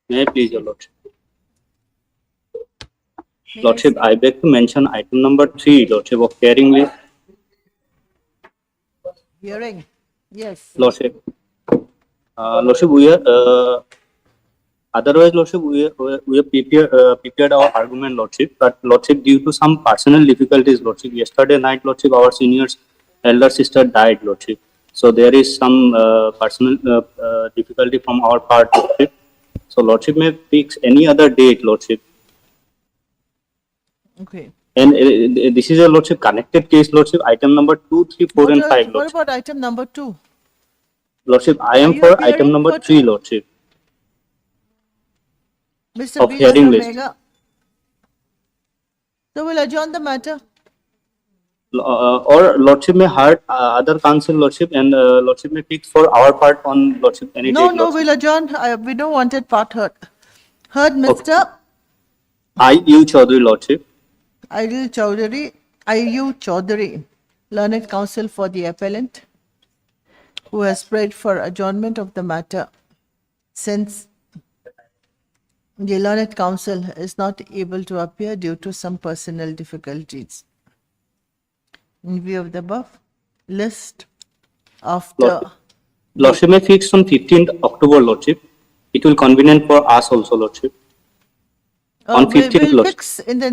May I please, Your Lordship? May Lordship, I I beg to mention item number 3, Lordship, of hearing list. Hearing. Yes. Lordship, Lordship, otherwise, Lordship, we have prepared our argument, Lordship, but Lordship, due to some personal difficulties, Lordship, yesterday night, Lordship, our senior's elder sister died, Lordship. So there is some personal difficulty from our part, Lordship. So Lordship may fix any other date, Lordship. Okay. And this is a Lordship connected case, Lordship, item number 2, 3, 4, and 5, What Lordship. about item number 2? Lordship, I Are am you for appearing item number for 3, two? Lordship, Mr. of B. hearing list. Mega. So we'll adjourn the matter. Or Lordship may heard other council, Lordship, and Lordship may fix for our part on Lordship any No, date, no, Lordship. we'll adjourn. We don't want it part heard. Heard, Mr. I.U. Chaudhary, Lordship. Idil Chowdhury, I.U. Chaudhary, learned counsel for the appellant, who has prayed for adjournment of the matter since the learned counsel is not able to appear due to some personal difficulties. In view of the above, list after Lordship may fix on 15th October, Lordship. It will convenient for us also, Lordship. On 15th, we'll Lordship. fix in the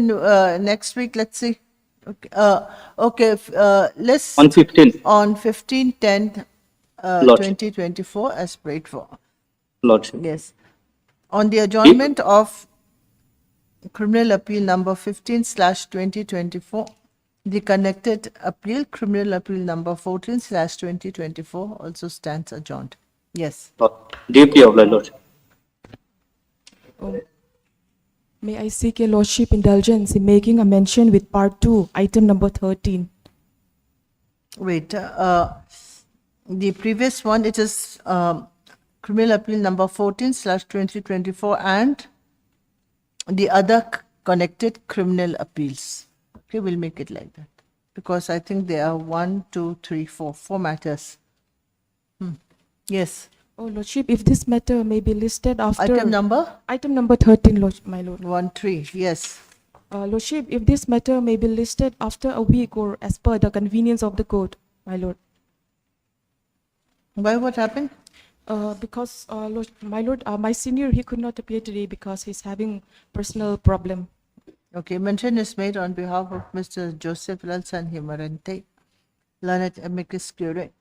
next week. Let's see. Okay, list On 15th, on 15/10, Lordship. 2024 as prayed for. Lordship. Yes. On the adjournment of criminal appeal number 15/2024, the connected appeal, criminal appeal number 14/2024 also stands adjourned. Yes. Deeply obliged, Lordship. May I seek your lordship indulgence in making a mention with part 2, item number 13. Wait, the previous one, it is criminal appeal number 14/2024 and the other connected criminal appeals. Okay, we'll make it like that because I think there are 1, 2, 3, 4 matters. Yes. Oh, lordship, if this matter may be listed after... Item number? Item number 13, my lord. 1, 3, yes. Lordship, if this matter may be listed after a week or as per the convenience of the court, my lord. Why, what happened? Because, my lord, my senior, he could not appear today because he's having personal problem. Okay, mention is made on behalf of Mr. Joseph Lalsan Himarante, learned amicus curiae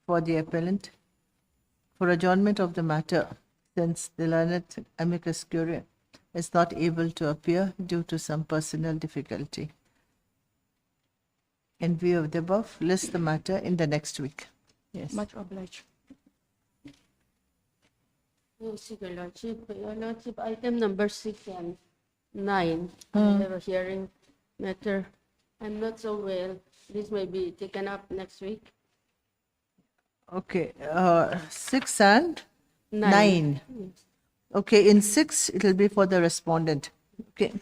for the appellant, for adjournment of the matter, since the learned amicus curiae is not able to appear due to some personal difficulty. In view of the above, list the matter in the next week. Yes. Much obliged. Yes, Your Lordship, item number 6 and 9, I have a hearing matter. I'm not so well. This may be taken up next week. Okay, 6 and 9. Okay, in 6, it will be for the respondent. Okay.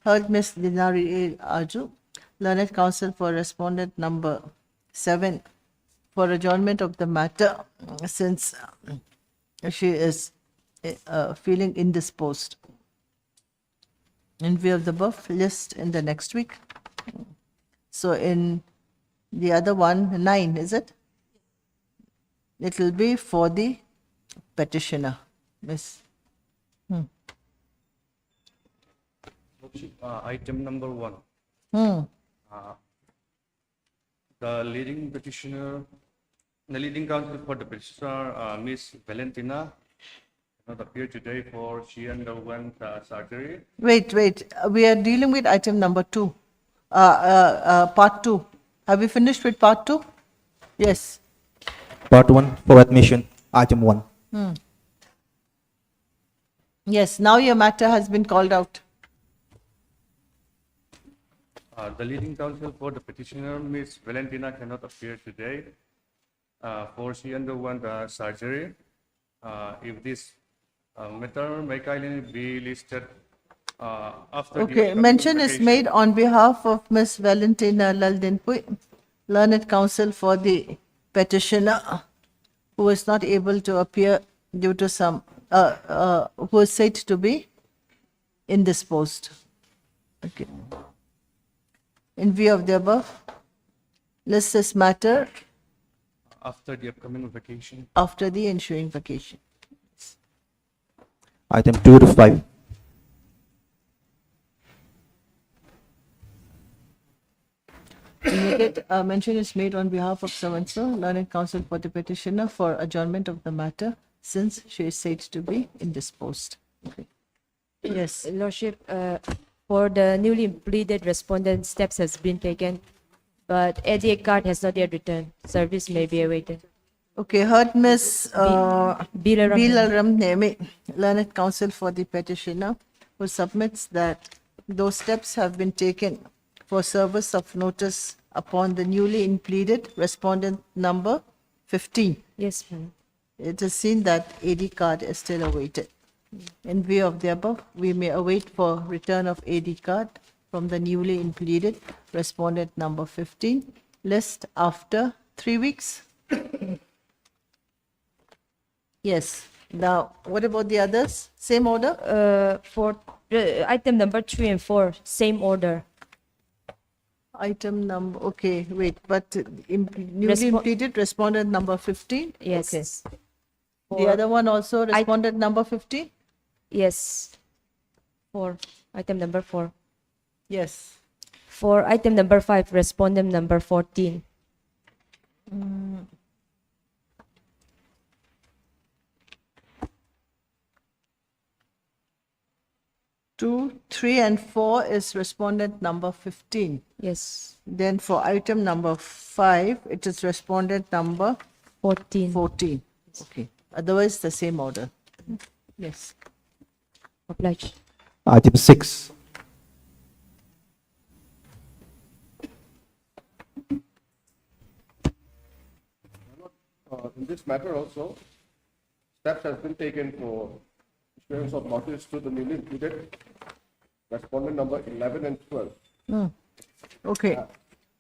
Heard Ms. Dinari Arju, learned counsel for respondent number 7, for adjournment of the matter since she is feeling indisposed. In view of the above, list in the next week. So in the other one, 9, is it? It will be for the petitioner, Miss. Item number 1. The leading counsel for the petitioner, Miss Valentina, not appear today for she underwent surgery. Wait, we are dealing with item number 2, part 2. Have we finished with part 2? Yes. Part 1 for admission, item 1. Yes, now your matter has been called out. The leading counsel for the petitioner, Miss Valentina, cannot appear today for she underwent surgery. If this matter may kindly be listed after Okay, the mention is documentation. made on behalf of Miss Valentina Laldinpui, learned counsel for the petitioner, who is not able to appear due to some who is said to be indisposed. Okay. In view of the above, list this matter After the upcoming vacation. after the ensuing vacation. Item 2 to 5. Immediate mention is made on behalf of so-and-so, learned counsel for the petitioner for adjournment of the matter since she is said to be indisposed. Okay. Yes, Lordship, for the newly pleaded respondent, steps has been taken, but Eddie card has not yet returned. Service may be awaited. okay, heard Ms. Bilaram. Bilaram Nemi, learned counsel for the petitioner, who submits that those steps have been taken for service of notice upon the newly impleaded respondent number 15. Yes, ma'am. It is seen that AD card is still awaited. In view of the above, we may await for return of AD card from the newly impleaded respondent number 15 list after 3 weeks. Yes. Now, what about the others? Same order? For item number 3 and 4, same order. Item number, okay, wait, but newly Respo- impleted respondent number 15? Yes. Okay. The other one also respondent number 15? Yes. For item number 4. Yes. For item number 5, respondent number 14. 2, 3, and 4 is respondent number 15. Yes. Then for item number 5, it is respondent number 14. 14. Okay. Otherwise, the same order. Yes. Obliged. Item 6. In this matter also, steps has been taken for issuance of notice to the newly included respondent number 11 and 12. Okay.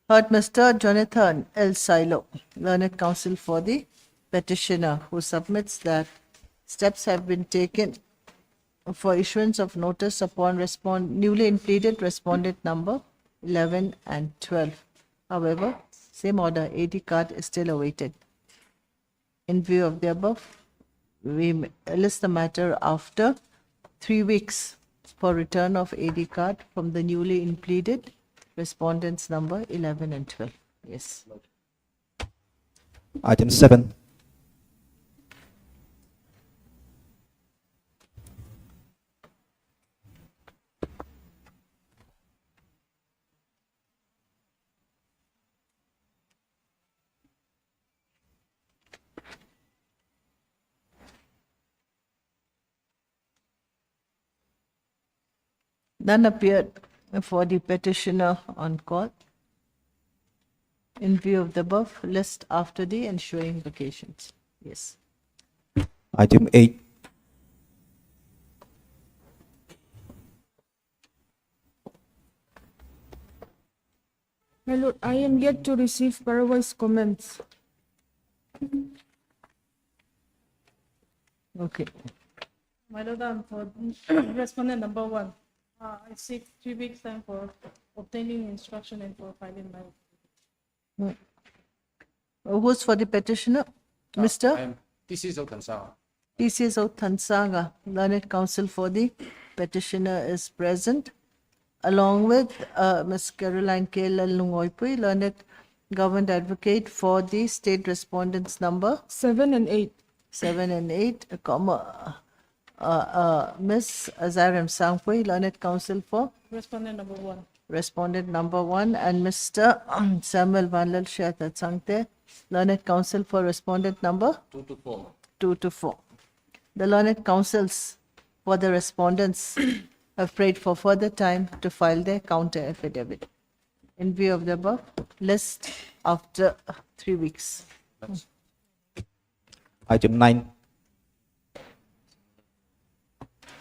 Heard Mr. Jonathan L. Silo, learned counsel for the petitioner, who submits that steps have been taken for issuance of notice upon newly impleaded respondent number 11 and 12. However, same order, AD card is still awaited. In view of the above, we list the matter after 3 weeks for return of AD card from the newly impleaded respondents number 11 and 12. Yes. Item 7. None appeared for the petitioner on call. In view of the above, list after the ensuing vacations. Yes. Item 8. My lord, I am yet to receive pairwise comments. Okay. My lord, for respondent number 1, I seek 3 weeks time for obtaining instruction and for filing my. Who's for the petitioner? Mr. TCSO Tansang. TCSO Tansanga, learned counsel for the petitioner is present, along with Ms. Caroline K. Lalungoipui, learned government advocate for the state respondents number 7 and 8. 7 and 8, Ms. Azaram Sangpui, learned counsel for Respondent number 1. respondent number 1, and Mr. Samuel Vanlal Shata Sangte, learned counsel for respondent number 2 to 4. 2 to 4. The learned counsels for the respondents have prayed for further time to file their counter affidavit. In view of the above, list after 3 weeks. Item 9.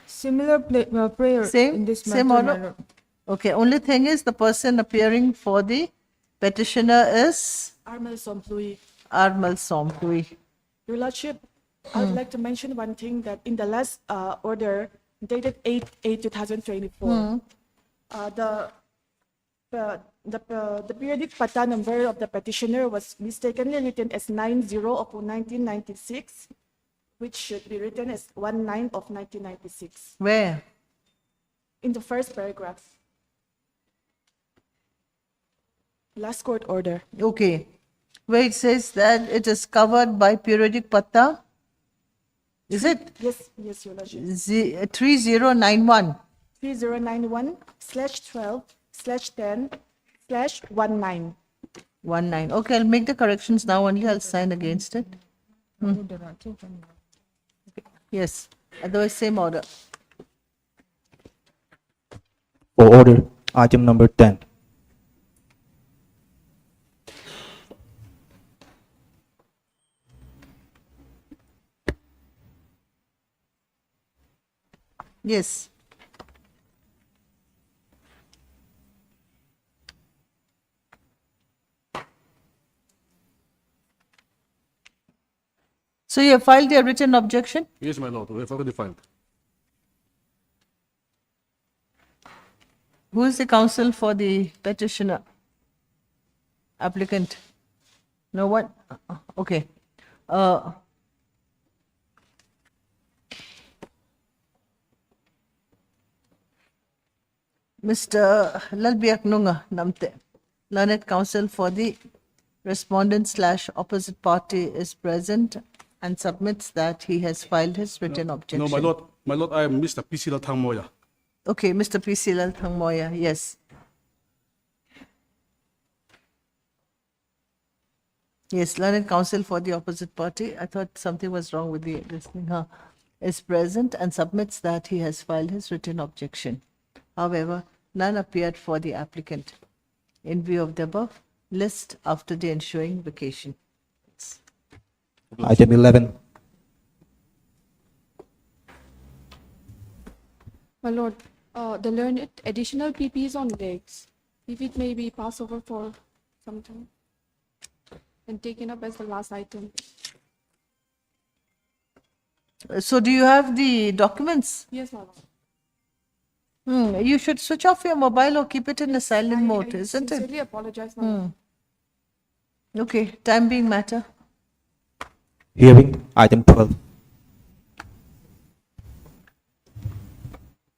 Similar prayer Same- in this same matter, order? my lord. Okay, only thing is the person appearing for the petitioner is Armel Somplui. Armal Sompui. Your lordship, I would like to mention one thing that in the last order dated 8/8/2024, the periodic pata number of the petitioner was mistakenly written as 90 of 1996, which should be written as 19 of 1996 Where? in the first paragraph. Last court order. Okay. Where it says that it is covered by periodic patta? Is it? Yes, yes, Your Lordship. 3091. 3091/12/10/19. 19. Okay, I'll make the corrections now only. I'll sign against it. Yes. Otherwise, same order. For order, item number 10. Yes. So you have filed your written objection? Yes, my lord, we have already filed. Who is the counsel for the petitioner? Applicant? No one? Okay. Mr. Lalbiak Nunga Namte, learned counsel for the respondent slash opposite party is present and submits that he has filed his written objection. No, my lord, I am Mr. P.C. Latangmoya. Okay, Mr. P.C. Lalthangmoya, yes. Yes, learned counsel for the opposite party. I thought something was wrong with this thing. Is present and submits that he has filed his written objection. However, none appeared for the applicant. In view of the above, list after the ensuing vacation. Item 11. My lord, the learned additional PP is on legs. If it may be passed over for some time and taken up as the last item. So do you have the documents? Yes, my lord. You should switch off your mobile or keep it in a silent mode, I isn't it? sincerely apologize, my lord. Okay, time being matter. Hearing, item 12.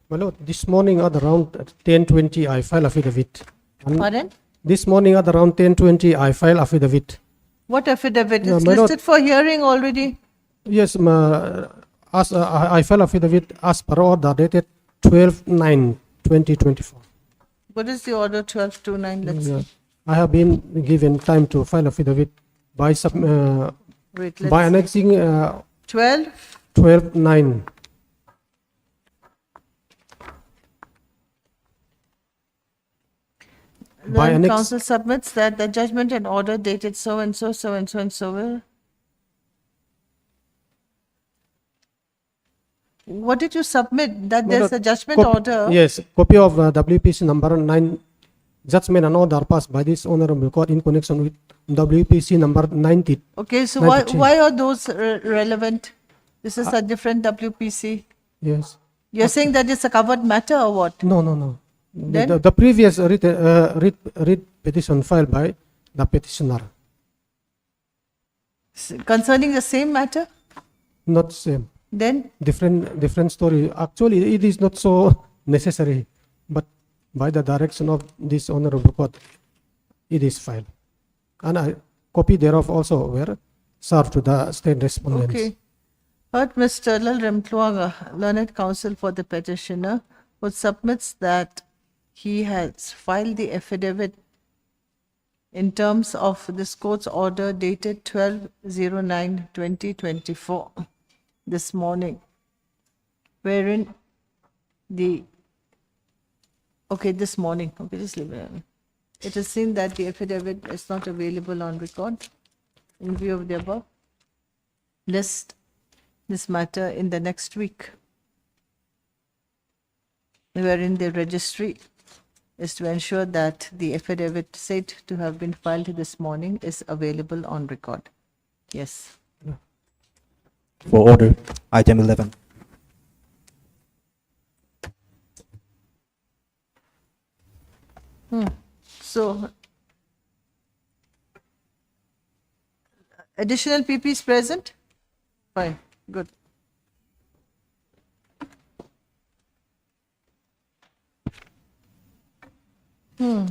My lord, this morning at around 10:20, I file affidavit. And Pardon? this morning at around 10:20, I file affidavit. What affidavit? No, It's my lord. listed for hearing already. Yes, I file affidavit as per order dated 12/9/2024. What is the order 1229? Let's Yeah. see. I have been given time to file affidavit by Wait, by let's annexing 12? 12/9. By The annex- council submits that the judgment and order dated so and so, so and so and so will. What did you submit? That there's a judgment order? Yes, copy of WPC number 9, judgment and order passed by this honorable court in connection with WPC number 90. Okay, so 93. why are those relevant? This is a different WPC. Yes. You're saying that it's a covered matter or what? No. Then? The previous writ petition filed by the petitioner, Concerning the same matter? not same, Then? different story. Actually, it is not so necessary, but by the direction of this honorable court, it is filed, and a copy thereof also were served to the state respondents. Okay. Heard Mr. Lalrem Tluanga, learned counsel for the petitioner, who submits that he has filed the affidavit in terms of this court's order dated 12/09/2024 this morning, wherein this morning, okay, just leave it. It is seen that the affidavit is not available on record. In view of the above, list this matter in the next week, wherein the registry is to ensure that the affidavit said to have been filed this morning is available on record. Yes. For order, item 11. So, additional PP is present? Fine, good.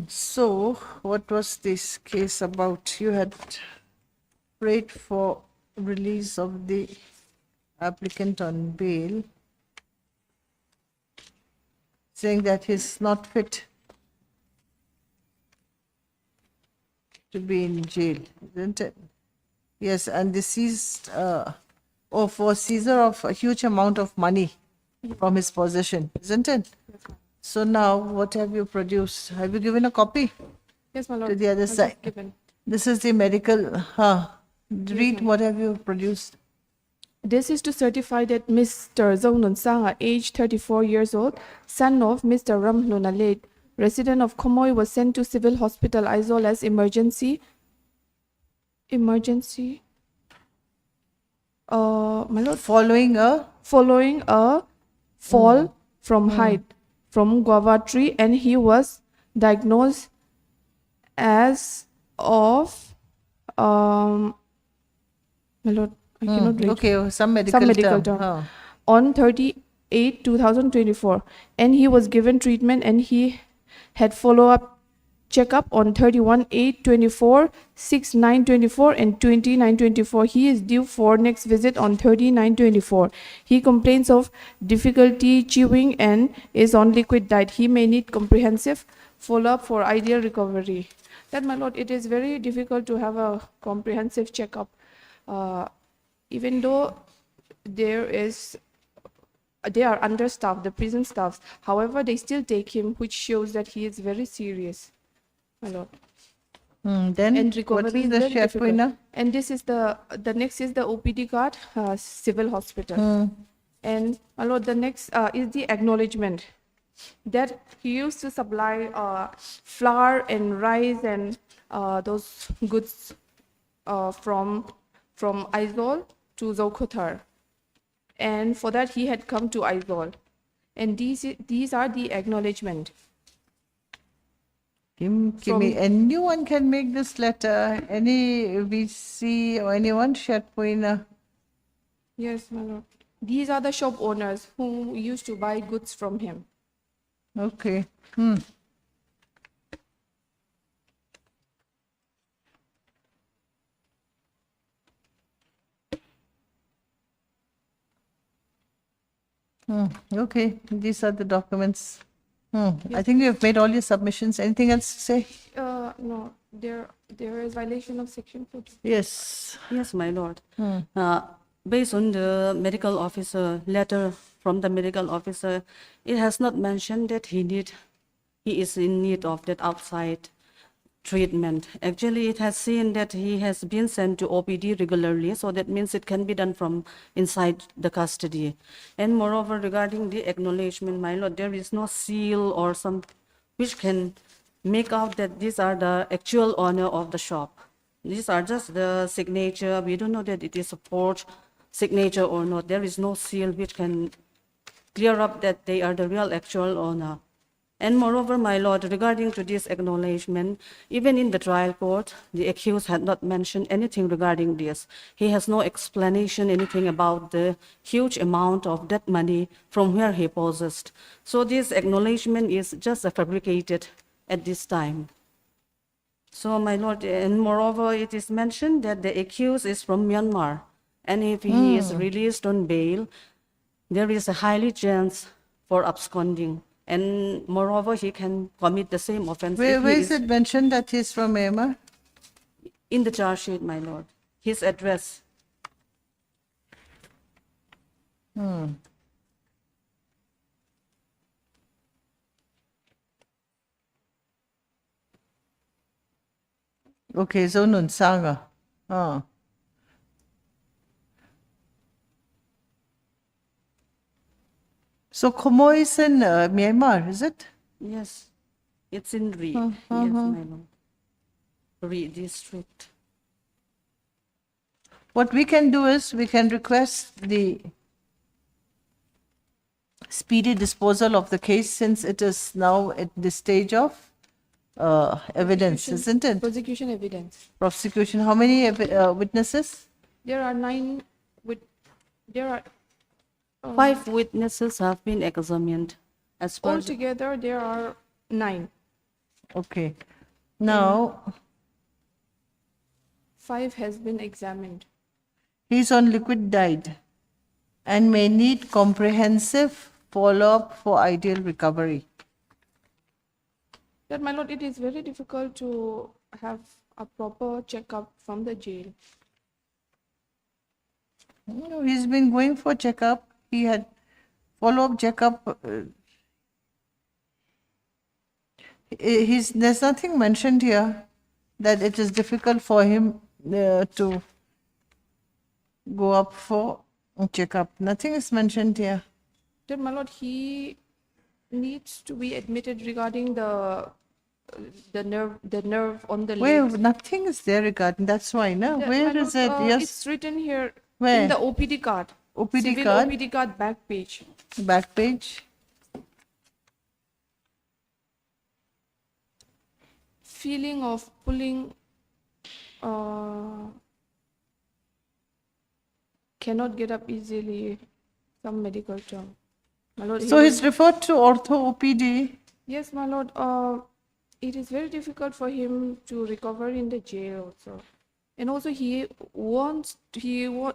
So, what was this case about? You had prayed for release of the applicant on bail, saying that he's not fit to be in jail, isn't it? Yes, and this seized, for seizure of a huge amount of money from his possession, isn't it? So now, what have you produced? Have you given a copy Yes, my lord. to the other I've just side? given. This is the medical, read what have you produced? This is to certify that Mr. Zong Nun Sang, aged 34 years old, son of Mr. Ram Nunalate, resident of Komoy, was sent to civil hospital Aizawl as emergency. My lord, Following a, following a fall from height from guava tree, and he was diagnosed as of my lord, I cannot read. okay, some medical term. Huh. On 38 2024, and he was given treatment, and he had follow-up checkup on 31 8 24, 6 9 24, and 29 24. He is due for next visit on 39 24. He complains of difficulty chewing and is on liquid diet. He may need comprehensive follow-up for ideal recovery. That, my lord, it is very difficult to have a comprehensive checkup, even though they are understaffed, the prison staffs. However, they still take him, which shows that he is very serious, my lord. Then, And what recovery is is the very difficult. Shapuina? And this is the next is the OPD card, civil hospital. And my lord, the next is the acknowledgement that he used to supply flour and rice and those goods from Aizawl to Zokotar. And for that, he had come to Aizawl. And these are the acknowledgement. Give me, anyone can make this letter, any VC or anyone, Shapuina. Yes, my lord. These are the shop owners who used to buy goods from him. Okay. Okay, these are the documents. I think we have made all your submissions. Anything else to say? No, there is violation of section 40. Yes. Yes, my lord. Based on the medical officer letter from the medical officer, it has not mentioned that he is in need of that outside treatment. Actually, it has seen that he has been sent to OPD regularly, so that means it can be done from inside the custody. And moreover, regarding the acknowledgement, my lord, there is no seal or some which can make out that these are the actual owner of the shop. These are just the signature. We don't know that it is a forged signature or not. There is no seal which can clear up that they are the real actual owner. And moreover, my lord, regarding to this acknowledgement, even in the trial court, the accused had not mentioned anything regarding this. He has no explanation, anything about the huge amount of that money from where he possessed. So this acknowledgement is just fabricated at this time. So, my lord, and moreover, it is mentioned that the accused is from Myanmar. And if he is released on bail, there is a highly chance for absconding. And moreover, he can commit the same offense. Where if he is it mentioned that he's from Myanmar? in the charge sheet, my lord. His address. Okay, Zonun Sanga. So Komoy is in Myanmar, is it? Yes, it's in Reed. Yes, my lord. Reed district. What we can do is we can request the speedy disposal of the case since it is now at the stage of evidence, Prosecution- isn't it? Prosecution evidence. Prosecution, how many witnesses? There are 9 with, there are, 5 witnesses have been examined as per the- altogether there are 9. Okay. Now, 5 has been examined. he is on liquid diet and may need comprehensive follow-up for ideal recovery. That, my lord, it is very difficult to have a proper checkup from the jail. No, he's been going for checkup. He had follow-up checkup. There's nothing mentioned here that it is difficult for him to go up for a checkup. Nothing is mentioned here. That, my lord, he needs to be admitted regarding the nerve on the Where leg. nothing is there regarding. That's why, no. That, Where my is lord, it? Yes, It's written here Where? in the OPD card. OPD Civil card? OPD card back page. back page. Feeling of pulling, cannot get up easily, some medical term. My lord, he So was- he's referred to ortho OPD. Yes, my lord, it is very difficult for him to recover in the jail also. And also he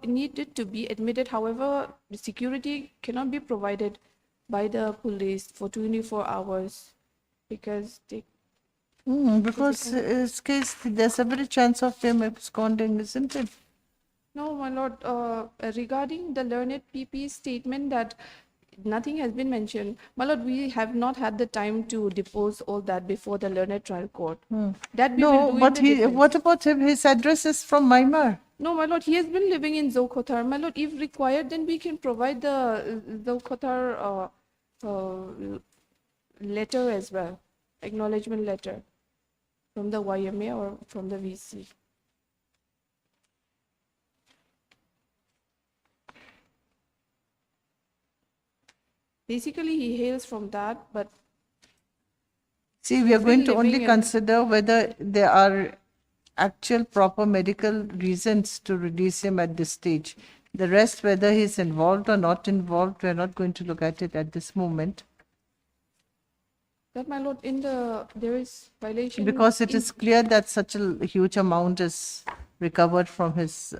needed to be admitted. However, the security cannot be provided by the police for 24 hours because they, Because his case, there's every chance of him absconding, isn't it? no, my lord, regarding the learned PP statement that nothing has been mentioned, my lord, we have not had the time to depose all that before the learned trial court. That we will No, do in but the defense. what about him? His address is from Myanmar. No, my lord, he has been living in Zokotar. My lord, if required, then we can provide the Zokotar letter as well, acknowledgement letter from the YMA or from the VC. Basically, he hails from that, but See, we are going to only living in- consider whether there are actual proper medical reasons to release him at this stage. The rest, whether he's involved or not involved, we're not going to look at it at this moment that, my lord, there is violation. because it is clear that such a huge amount is recovered from his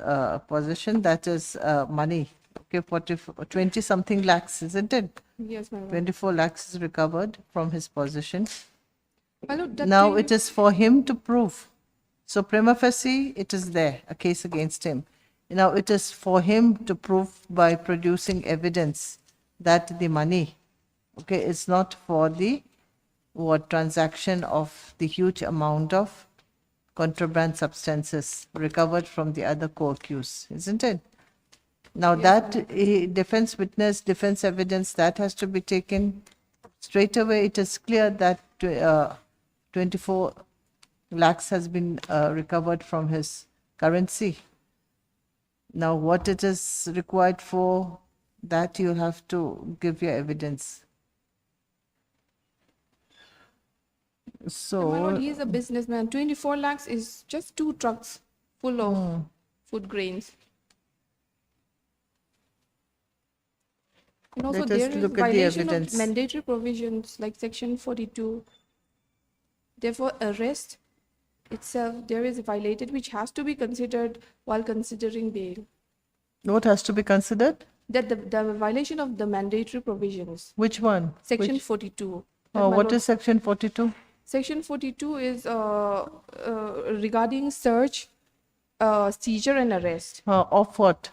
possession. That is money. Okay, 20 something lakhs, isn't it? Yes, my lord. 24 lakhs is recovered from his possession. My lord, that Now thing- it is for him to prove. So prima facie, it is there, a case against him. Now it is for him to prove by producing evidence that the money, okay, is not for the transaction of the huge amount of contraband substances recovered from the other co-accused, isn't it? Now that defense witness, defense evidence, that has to be taken straight away. It is clear that 24 lakhs has been recovered from his currency. Now, what it is required for, that you have to give your evidence. my So, lord, he is a businessman. 24 lakhs is just 2 trucks full of food grains. And also Let us there is look at the violation of evidence. mandatory provisions like section 42. Therefore, arrest itself there is violated, which has to be considered while considering bail. what has to be considered? That the violation of the mandatory provisions, Which one? section Which- 42. That, Oh, my what lord, is section 42? Section 42 is regarding search, seizure, and arrest Of what?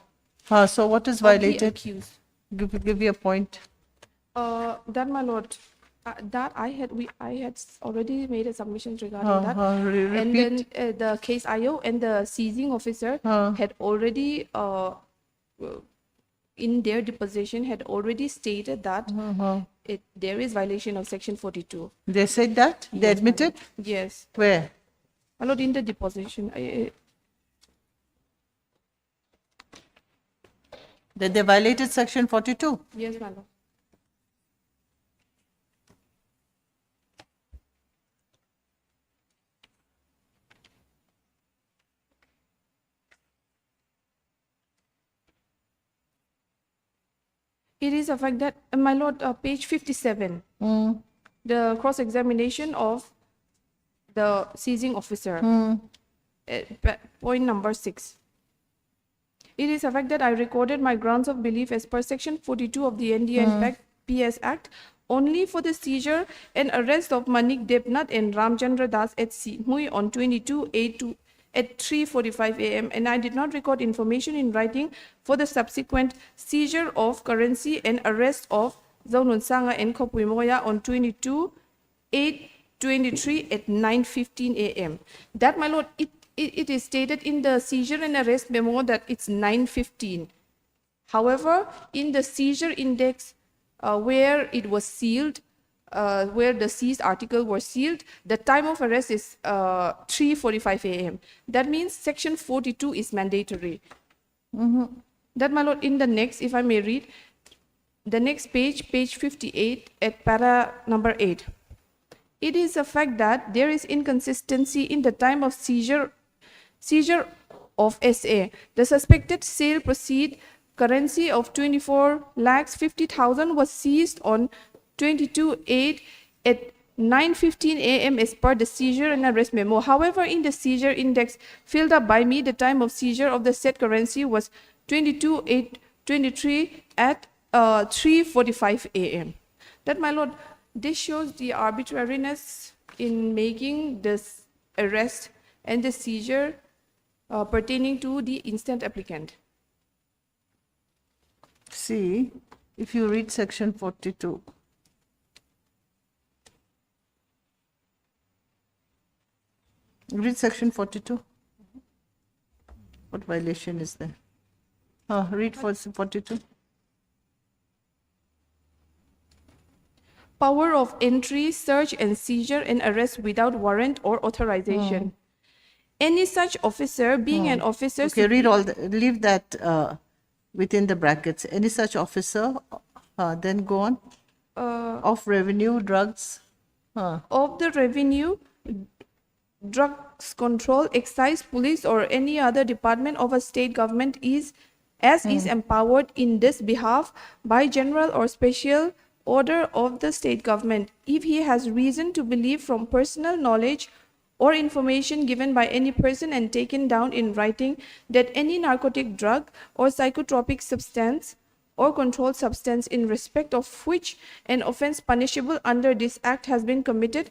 So what is of the violated? accused. Give me a point. That, my lord, that I had already made a submission regarding that. And then Repeat. the case IO and the seizing officer had already, in their deposition, had already stated that there is violation of section 42. They said that? They admitted? Yes, Where? my lord, in the deposition. That they violated section 42. Yes, my lord. It is a fact that, my lord, page 57, the cross-examination of the seizing officer, point number 6. It is a fact that I recorded my grounds of belief as per section 42 of the NDPS Act only for the seizure and arrest of Manik Debnath and Ramchandra Das at Simui on 22/8 at 3:45 a.m. and I did not record information in writing for the subsequent seizure of currency and arrest of Zaunun Sanga and Kopuimoya on 22/8/23 at 9:15 a.m. That, my lord, it is stated in the seizure and arrest memo that it's 9:15. However, in the seizure index, where it was sealed, where the seized article were sealed, the time of arrest is 3:45 a.m. That means section 42 is mandatory. That, my lord, in the next, if I may read, the next page, page 58 at para number 8. It is a fact that there is inconsistency in the time of seizure of SA. The suspected sale proceed currency of 24,50,000 was seized on 22/8 at 9:15 a.m. as per the seizure and arrest memo. However, in the seizure index filled up by me, the time of seizure of the said currency was 22/8/23 at 3:45 a.m. That, my lord, this shows the arbitrariness in making this arrest and the seizure pertaining to the instant applicant. See, if you read section 42. Read section 42. What violation is there? Read for 42. Power of entry, search and seizure and arrest without warrant or authorization. Any such officer, being an officer, Okay, read all, leave that within the brackets. Any such officer, then go on. Of revenue, drugs. of the revenue, drugs control, excise, police, or any other department of a state government is empowered in this behalf by general or special order of the state government, if he has reason to believe from personal knowledge or information given by any person and taken down in writing that any narcotic drug or psychotropic substance or controlled substance in respect of which an offense punishable under this act has been committed,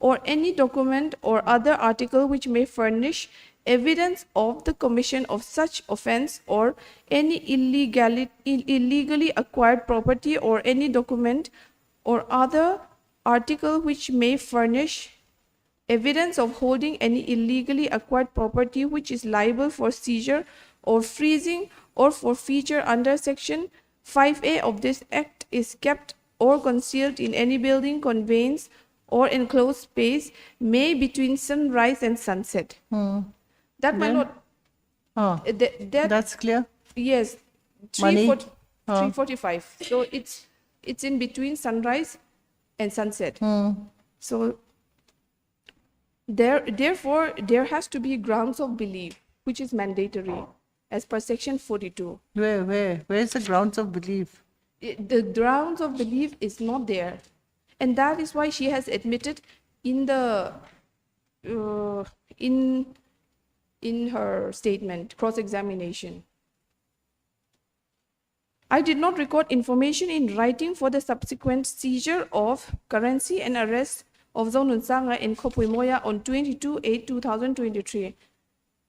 or any document or other article which may furnish evidence of the commission of such offense, or any illegally acquired property, or any document or other article which may furnish evidence of holding any illegally acquired property which is liable for seizure or freezing or forfeiture under section 5A of this act is kept or concealed in any building, conveyance or enclosed space may between sunrise and sunset. That, my lord, That's clear. yes, Money? 3:45. So it's in between sunrise and sunset. So therefore there has to be grounds of belief, which is mandatory as per section 42. Where is the grounds of belief? The grounds of belief is not there, and that is why she has admitted in the in her statement, cross-examination. I did not record information in writing for the subsequent seizure of currency and arrest of Zaunun Sanga and Kopuimoya on 22/8/2023.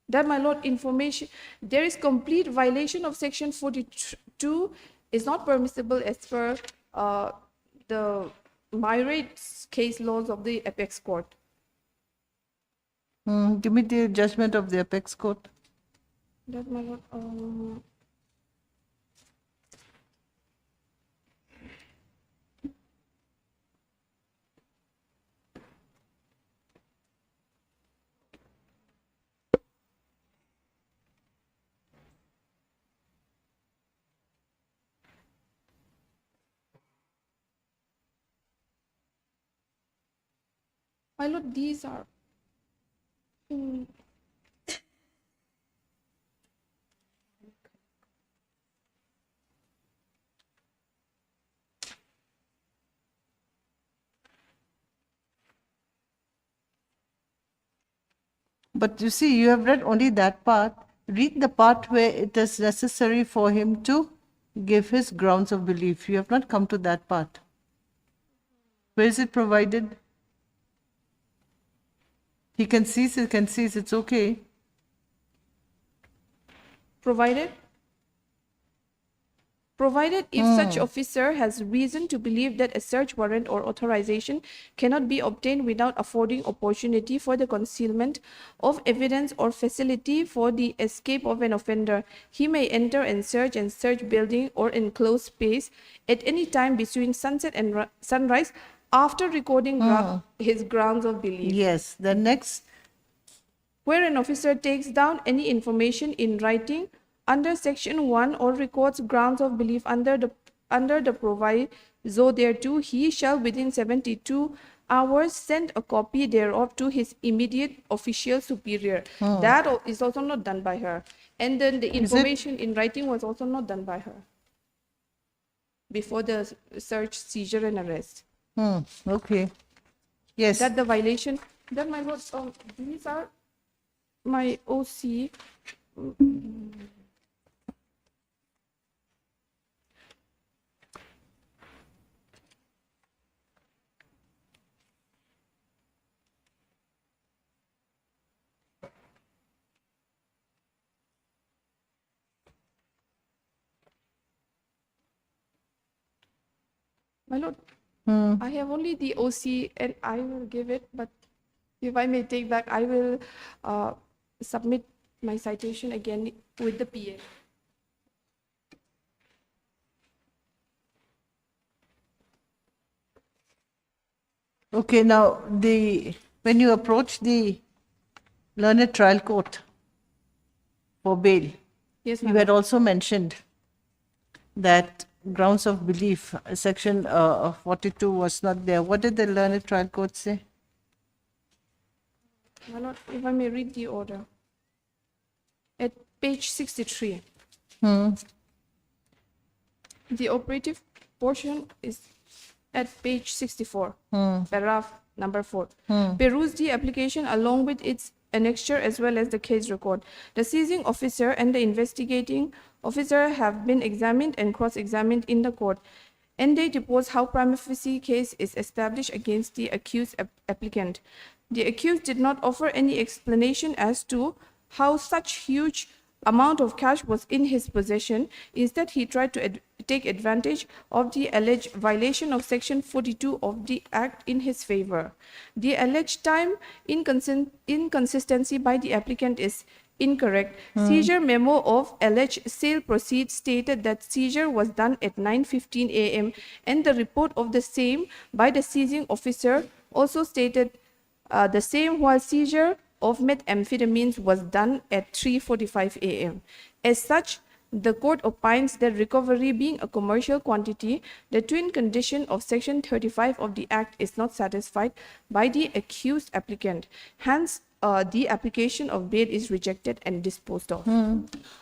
That, my lord, information, there is complete violation of section 42 is not permissible as per the myriad case laws of the apex court. Give me the judgment of the apex court. That, my lord, My lord, these are. Mm, But you see, you have read only that part. Read the part where it is necessary for him to give his grounds of belief. You have not come to that part. Where is it provided? He can cease, it's okay. provided if such officer has reason to believe that a search warrant or authorization cannot be obtained without affording opportunity for the concealment of evidence or facility for the escape of an offender, he may enter and search building or enclosed space at any time between sunset and sunrise after recording his grounds of belief. Yes, the next, Where an officer takes down any information in writing under section 1 or records grounds of belief under the proviso thereto, he shall within 72 hours send a copy thereof to his immediate official superior. That is also not done by her. And then the information in writing was also not done by her before the search, seizure and arrest. okay. Yes. That the violation, that my lord, these are my OC. My lord, I have only the OC and I will give it, but if I may take back, I will submit my citation again with the PA. Okay, now when you approach the learned trial court for bail, Yes, you ma'am. had also mentioned that grounds of belief, section 42 was not there. What did the learned trial court say? My lord, if I may read the order. At page 63. The operative portion is at page 64, paragraph number 4. Peruse the application along with its annexure as well as the case record. The seizing officer and the investigating officer have been examined and cross-examined in the court, and they depose how prima facie case is established against the accused applicant. The accused did not offer any explanation as to how such huge amount of cash was in his possession. Instead, he tried to take advantage of the alleged violation of section 42 of the act in his favor. The alleged time inconsistency by the applicant is incorrect. Seizure memo of alleged sale proceeds stated that seizure was done at 9:15 a.m. and the report of the same by the seizing officer also stated the same, while seizure of methamphetamines was done at 3:45 a.m. As such, the court opines that recovery being a commercial quantity, the twin condition of section 35 of the act is not satisfied by the accused applicant. Hence, the application of bail is rejected and disposed of.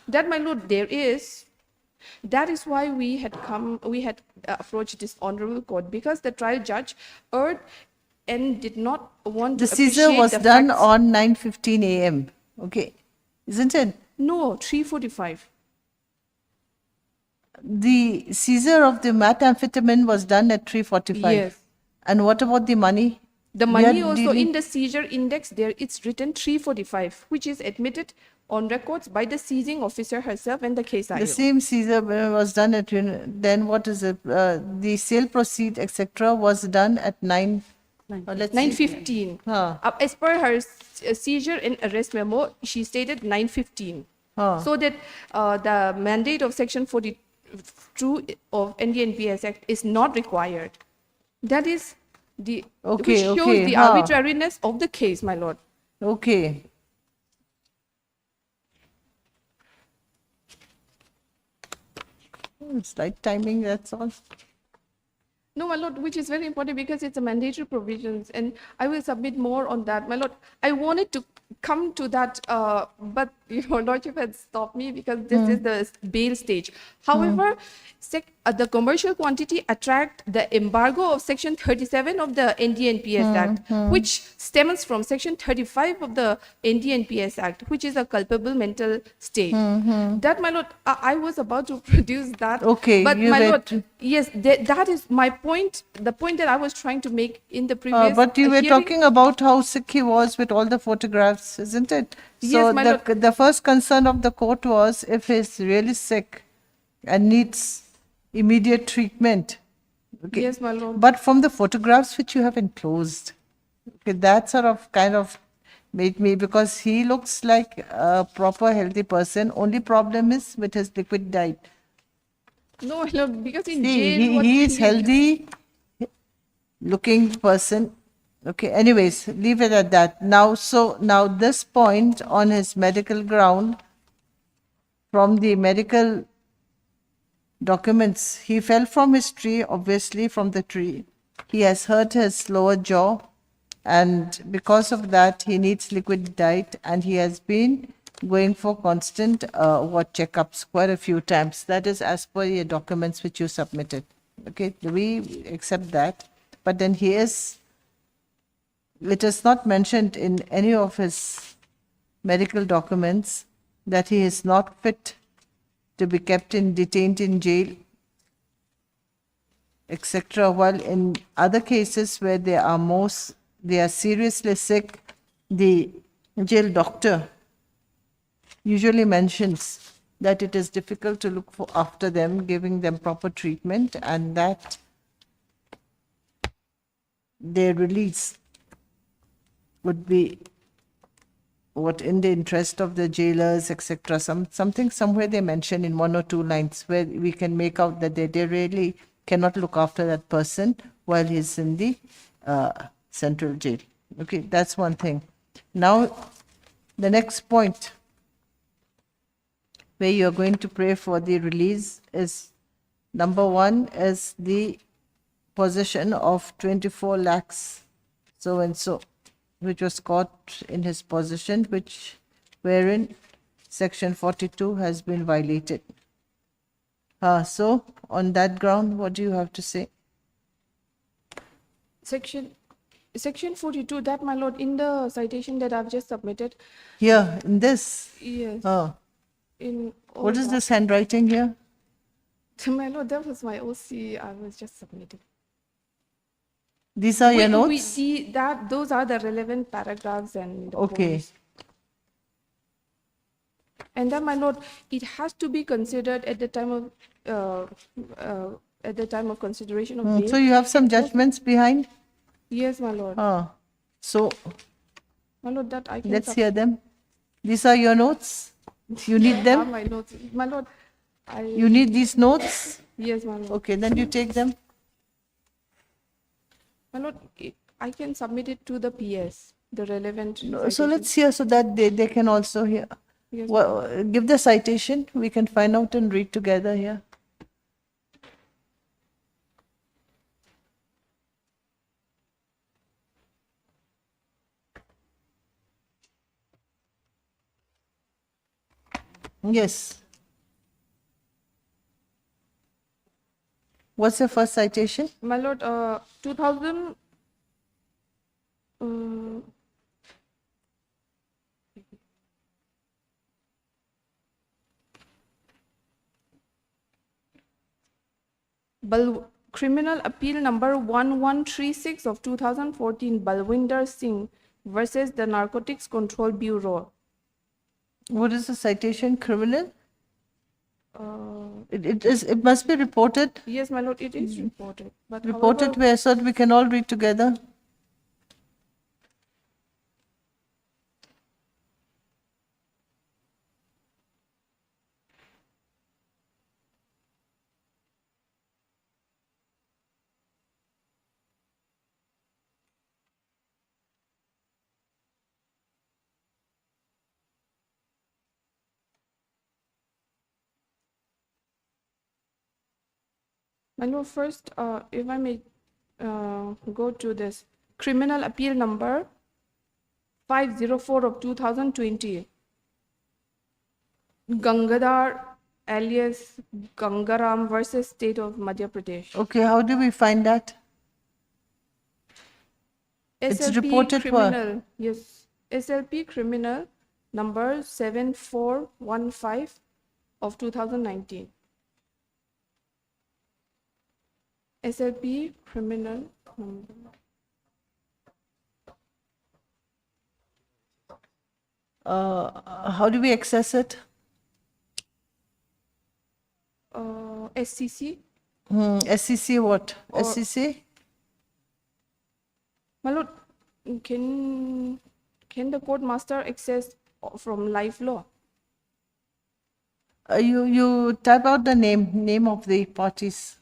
That, my lord, that is why we had approached this honorable court, because the trial judge erred and did not want The to seizure appreciate was the done facts. on 9:15 a.m. Okay, isn't it? No, 3:45. The seizure of the methamphetamine was done at 3:45. Yes. And what about the money? The We money are also dealing- in the seizure index there, it's written 3:45, which is admitted on records by the seizing officer herself and the case The IO. same seizure was done at, then what is it? The sale proceed, etc., was done at 9. Let's see. 9:15. As per her seizure and arrest memo, she stated 9:15. So that the mandate of section 42 of NDPS Act is not required. That is which shows okay, the arbitrariness of the case, my lord. Okay. It's right timing, that's all. No, my lord, which is very important because it's a mandatory provisions, and I will submit more on that, my lord. I wanted to come to that, but your lordship had stopped me because this is the bail stage. However, the commercial quantity attract the embargo of Section 37 of the NDPS Act, which stems from Section 35 of the NDPS Act, which is a culpable mental state. That, my lord, I was about to produce that. Okay, but you my were lord, to- yes, that is my point. The point that I was trying to make in the previous. But you were hearing. talking about how sick he was with all the photographs, isn't it? So Yes, my lord. the first concern of the court was if he's really sick and needs immediate treatment. Okay. Yes, my lord. But from the photographs which you have enclosed, okay, that sort of kind of made me, because he looks like a proper healthy person. Only problem is with his liquid diet. No, my lord, because in See, jail, what he will is you do? healthy looking person. Okay, anyways, leave it at that. Now, so now this point on his medical ground, from the medical documents, he fell from his tree, obviously from the tree. He has hurt his lower jaw, and because of that, he needs liquid diet, and he has been going for constant checkups quite a few times. That is as per your documents which you submitted. Okay, we accept that, but then he is. It is not mentioned in any of his medical documents that he is not fit to be kept in detained in jail, etc. While in other cases where they are seriously sick, the jail doctor usually mentions that it is difficult to look for after them, giving them proper treatment, and that their release would be what in the interest of the jailers, etc. Something somewhere they mention in one or two lines where we can make out that they really cannot look after that person while he's in the central jail. Okay, that's one thing. Now, the next point where you are going to pray for the release is number one is the possession of 24 lakhs so and so, which was caught in his possession, which wherein section 42 has been violated. So on that ground, what do you have to say? Section 42, that, my lord, in the citation that I've just submitted. Here, in this. Yes. In all What is that. this handwriting here? My lord, that was my OC. I was just submitting. These are your We notes? see that those are the relevant paragraphs and the Okay. points. And then, my lord, it has to be considered at the time of consideration of bail. So you have some judgments behind? Yes, my lord. So My lord, that I can. let's hear them. These are your notes? You need Are them? my notes, my lord. You need these notes? Yes, my lord. Okay, then you take them. My lord, I can submit it to the PS, the relevant. So citation. let's hear so that they can also hear. Yes, Well, give the citation. We can find out and read together here. Yes. What's the first citation? My lord, 2000. Criminal Appeal number 1136 of 2014, Balwinder Singh versus the Narcotics Control Bureau. What is the citation? Criminal? Uh, It must be reported. yes, my lord, it is reported. But Reported however, where so that we can all read together. my lord, first, if I may go to this criminal appeal number 504 of 2020. Gangadhar alias Gangaram versus State of Madhya Pradesh. Okay, how do we find that? It's SLP reported for- criminal, yes, SLP criminal number 7415 of 2019. SLP criminal number. How do we access it? SCC. SCC what? Or- SCC? My lord, can the court master access from live law? You type out the name of the parties.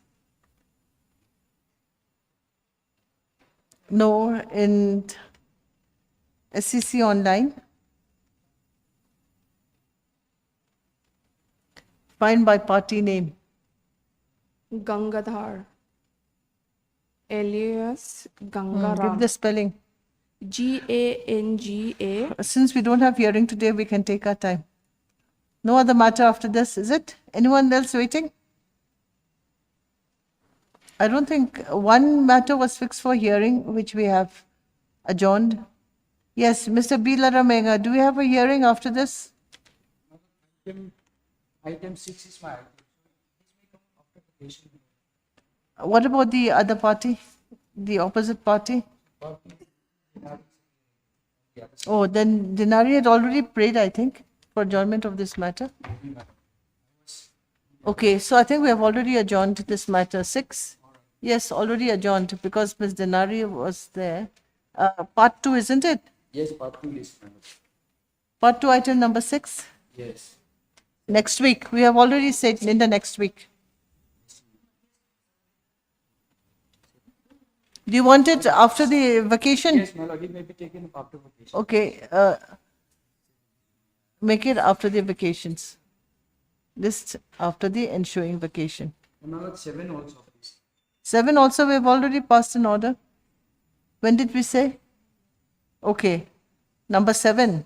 No, in SCC online. Find by party name. Gangadhar alias Give Gangaram. the spelling. Ganga. Since we don't have hearing today, we can take our time. No other matter after this, is it? Anyone else waiting? I don't think one matter was fixed for hearing, which we have adjourned. Yes, Mr. B. Laramega, do we have a hearing after this? Item 6 is my item. What about the other party, the opposite party? Oh, then Denari had already prayed, I think, for adjournment of this matter. Okay, so I think we have already adjourned this matter. 6? Yes, already adjourned because Ms. Denari was there. Part 2, isn't it? Yes, part 2 is my Part 2, item number 6? Yes. Next week. We have already said in the next week. Do you want it after the vacation? Yes, my lord, it may be taken up after vacation. Okay, make it after the vacations. List after the ensuing vacation. And my lord, 7 also, please. 7 also, we've already passed an order. When did we say? Okay, number 7.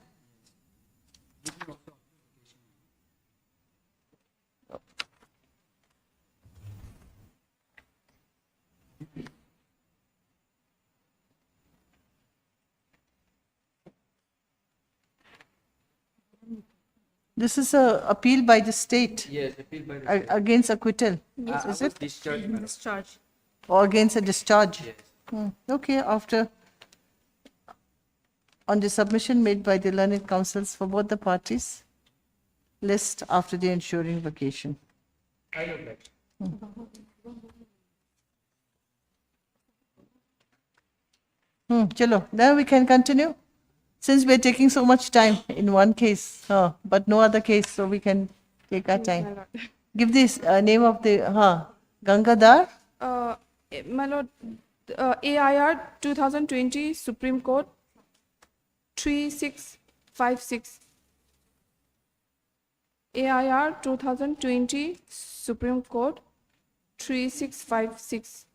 This is a appeal by the state Yes, appeal by the against acquittal, I is was it? discharged, my lord. Discharge. Or against a discharge? Yes. Okay, after, on the submission made by the learned counsels for both the parties, list after the ensuing vacation. I would like. Chalo, now we can continue. Since we're taking so much time in one case, but no other case, so we can take our time. Give this name of the, Gangadhar? My lord, AIR 2020 Supreme Court 3656. AIR 2020 Supreme Court 3656.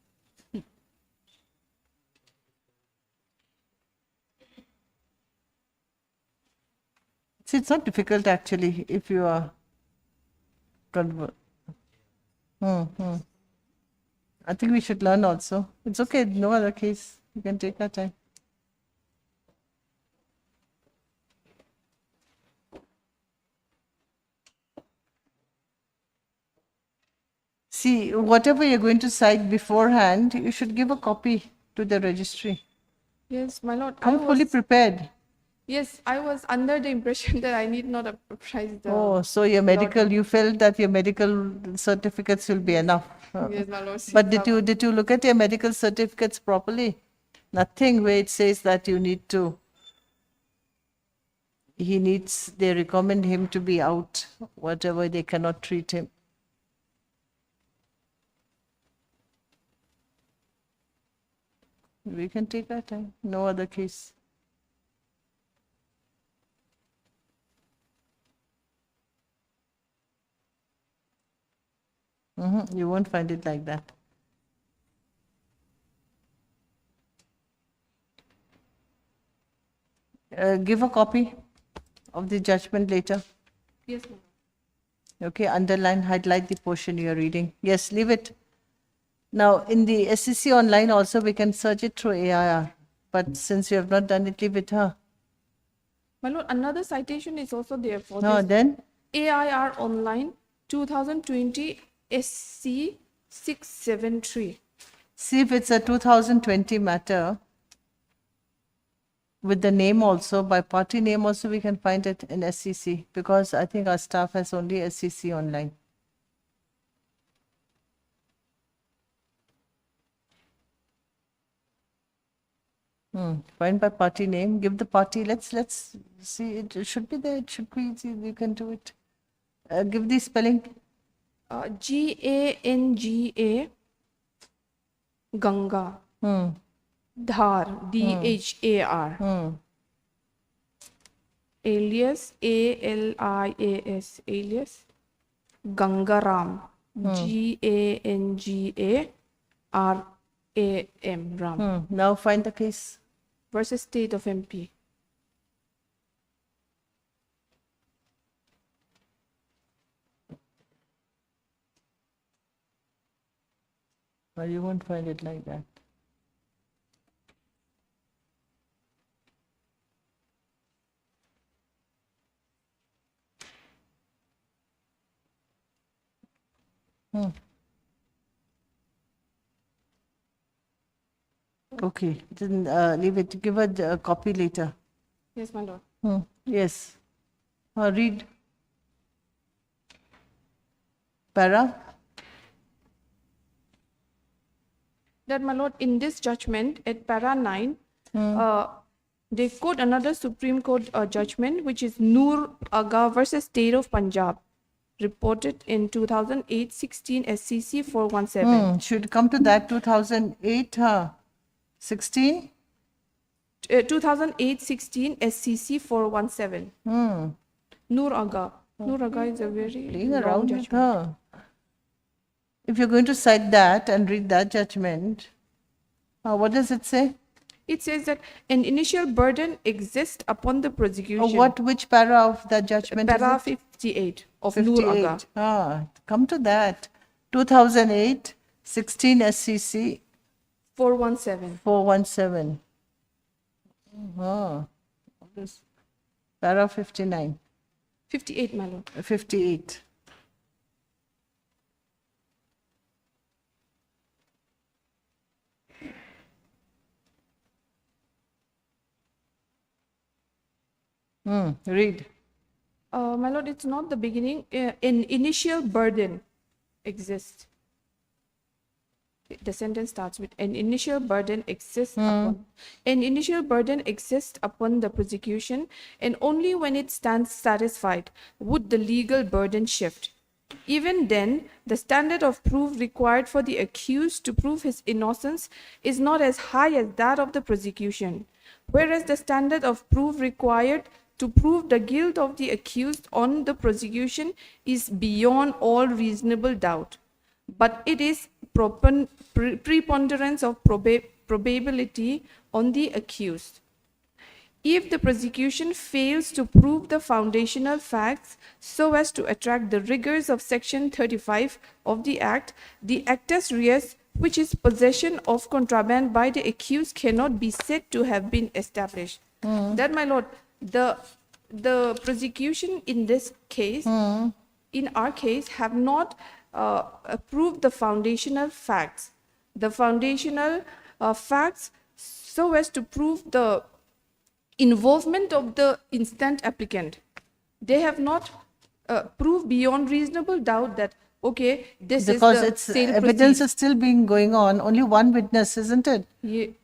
See, it's not difficult actually if you are I think we should learn also. It's okay, no other case. You can take our time. See, whatever you're going to cite beforehand, you should give a copy to the registry. Yes, my lord. Come fully prepared. Yes, I was under the impression that I need not apprise the. Oh, so your medical, you felt that your medical certificates will be enough. Yes, my lord. But did you look at your medical certificates properly? Nothing where it says that you need to, they recommend him to be out, whatever, they cannot treat him. We can take our time, no other case. You won't find it like that. Give a copy of the judgment later. Yes, my lord. Okay, underline, highlight the portion you are reading. Yes, leave it. Now, in the SCC online also, we can search it through AIR. But since you have not done it, leave it, huh? My lord, another citation is also there for No, this. then, AIR Online 2020 SC 673. see if it's a 2020 matter with the name also, by party name also, we can find it in SCC, because I think our staff has only SCC online. Find by party name, give the party, let's see, it should be there, it should be easy, you can do it. Give the spelling. GANGA Ganga. Dhar DHAR. Alias ALIAS alias Gangaram GANGARAM Ram Now find the case. versus State of MP. Well, you won't find it like that. Okay, then leave it. Give her a copy later. Yes, my lord. Yes. Read. Para. That, my lord, in this judgment at para 9, they quote another Supreme Court judgment, which is Noor Aga versus State of Punjab, reported in 2008-16 SCC 417. Should come to that 2008, 16? 2008-16 SCC 417. Noor Aga. Noor Aga is a very Playing long around with judgment. her. If you're going to cite that and read that judgment, what does it say? It says that an initial burden exists upon the prosecution. Which para of that judgment Para is it? 58 of Noor Aga. 58. Come to that. 2008, 16 SCC 417. 417. Para 59, 58, my lord. 58. Read. My lord, it's not the beginning. An initial burden exists. The sentence starts with an initial burden exists upon. An initial burden exists upon the prosecution, and only when it stands satisfied would the legal burden shift. Even then, the standard of proof required for the accused to prove his innocence is not as high as that of the prosecution, whereas the standard of proof required to prove the guilt of the accused on the prosecution is beyond all reasonable doubt. But it is preponderance of probability on the accused. If the prosecution fails to prove the foundational facts so as to attract the rigors of Section 35 of the Act, the actus reus, which is possession of contraband by the accused, cannot be said to have been established. That, my lord, the prosecution in this case, in our case, have not proved the foundational facts. The foundational facts so as to prove the involvement of the instant applicant. They have not proved beyond reasonable doubt that, okay, this Because is the it's sale evidence proceeds. is still being going on. Only one witness, isn't it? Ye-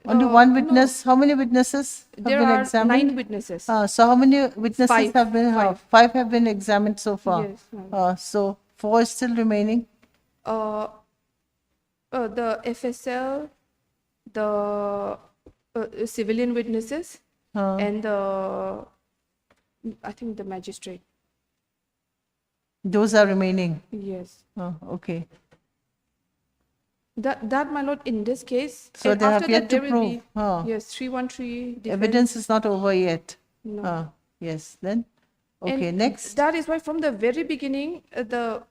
Only one witness. How many witnesses have There been are examined? 9 witnesses. So how many witnesses Five. have been? Five have been examined so far. Yes, ma'am. So 4 is still remaining. The FSL, the civilian witnesses, and the, I think the magistrate. Those are remaining. Yes. Okay. That, my lord, in this case, So and they have after yet that to there will be, prove. Huh. yes, 313 defense. Evidence is not over yet. No. Yes, then. Okay, And next. that is why from the very beginning, the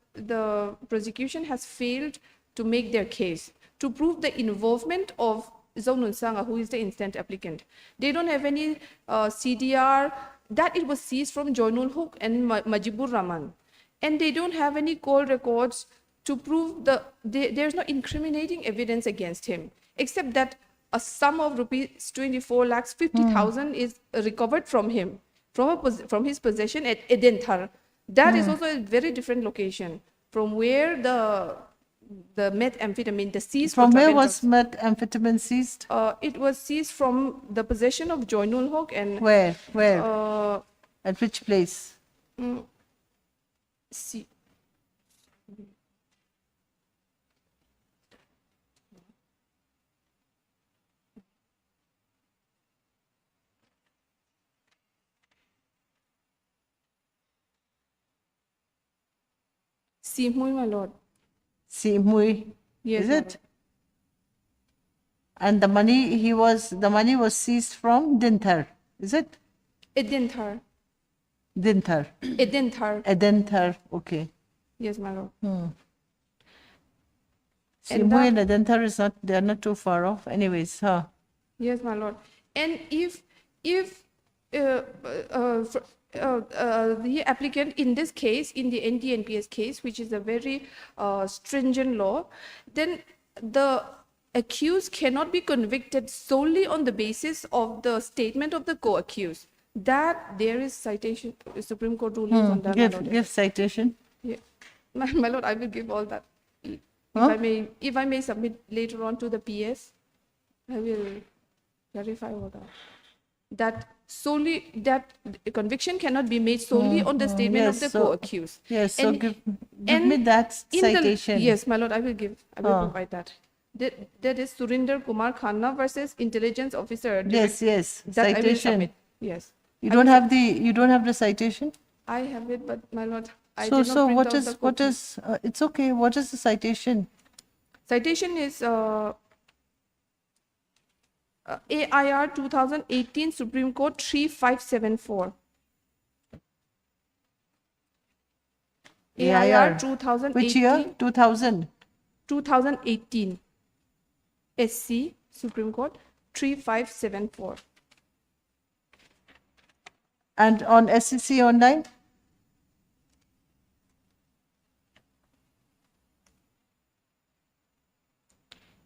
prosecution has failed to make their case to prove the involvement of Zonun Sanga, who is the instant applicant. They don't have any CDR that it was seized from Joinul Huk and Majibur Rahman, and they don't have any call records to prove there's no incriminating evidence against him, except that a sum of rupees 24 lakhs 50,000 is recovered from him from his possession at Edenthar. That is also a very different location from where the methamphetamine, the seized From where contraband was drugs- methamphetamine seized? it was seized from the possession of Joinul Haq and Where? Where? uh, At which place? see, Simui, my lord. Simui. Yes, Is my it? And the money was seized from Dinthar. Is it? Edenthar. Dinthar. Edenthar. Edenthar. Okay. Yes, my lord. Simui and Edenthar they are not too far off. Anyways, huh? Yes, my lord. And if the applicant in this case, in the NDPS case, which is a very stringent law, then the accused cannot be convicted solely on the basis of the statement of the co-accused. That there is citation, Supreme Court rulings on that, my lord. Give citation. Yeah. My lord, I will give all that. Huh? If I may submit later on to the PS, I will clarify all that. That conviction cannot be made solely on the statement yes, of the so- co-accused. Yes, so And- give and me that in the- citation. yes, my lord, I will provide that. That is Surinder Kumar Khanna versus Intelligence Officer. Yes, yes. That I will Citation. submit. Yes, You don't have the citation? I have it, but my lord, I So did not print what out is the what copy. is it's okay. What is the citation? Citation is AIR 2018 Supreme Court 3574. AIR 2018. Which year? 2000. 2018 SC Supreme Court 3574. And on SEC online?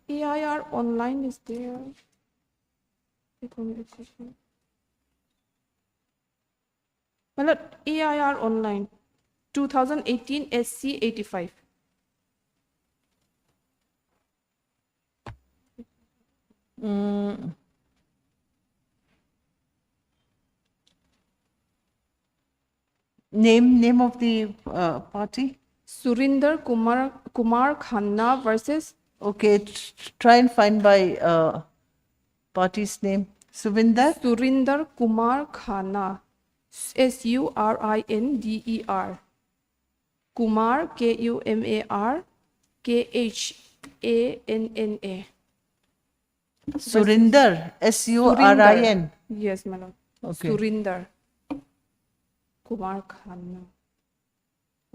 AIR online is there. Well, AIR online 2018 SC 85. Name of the party? Surinder Kumar Khanna versus Okay, try and find by party's name. Suvinder? Surinder Kumar Khanna. SURINDER. Kumar KUMAR KHANNA. Surinder. SURIN. Yes, my lord. Okay. Surinder Kumar Khanna.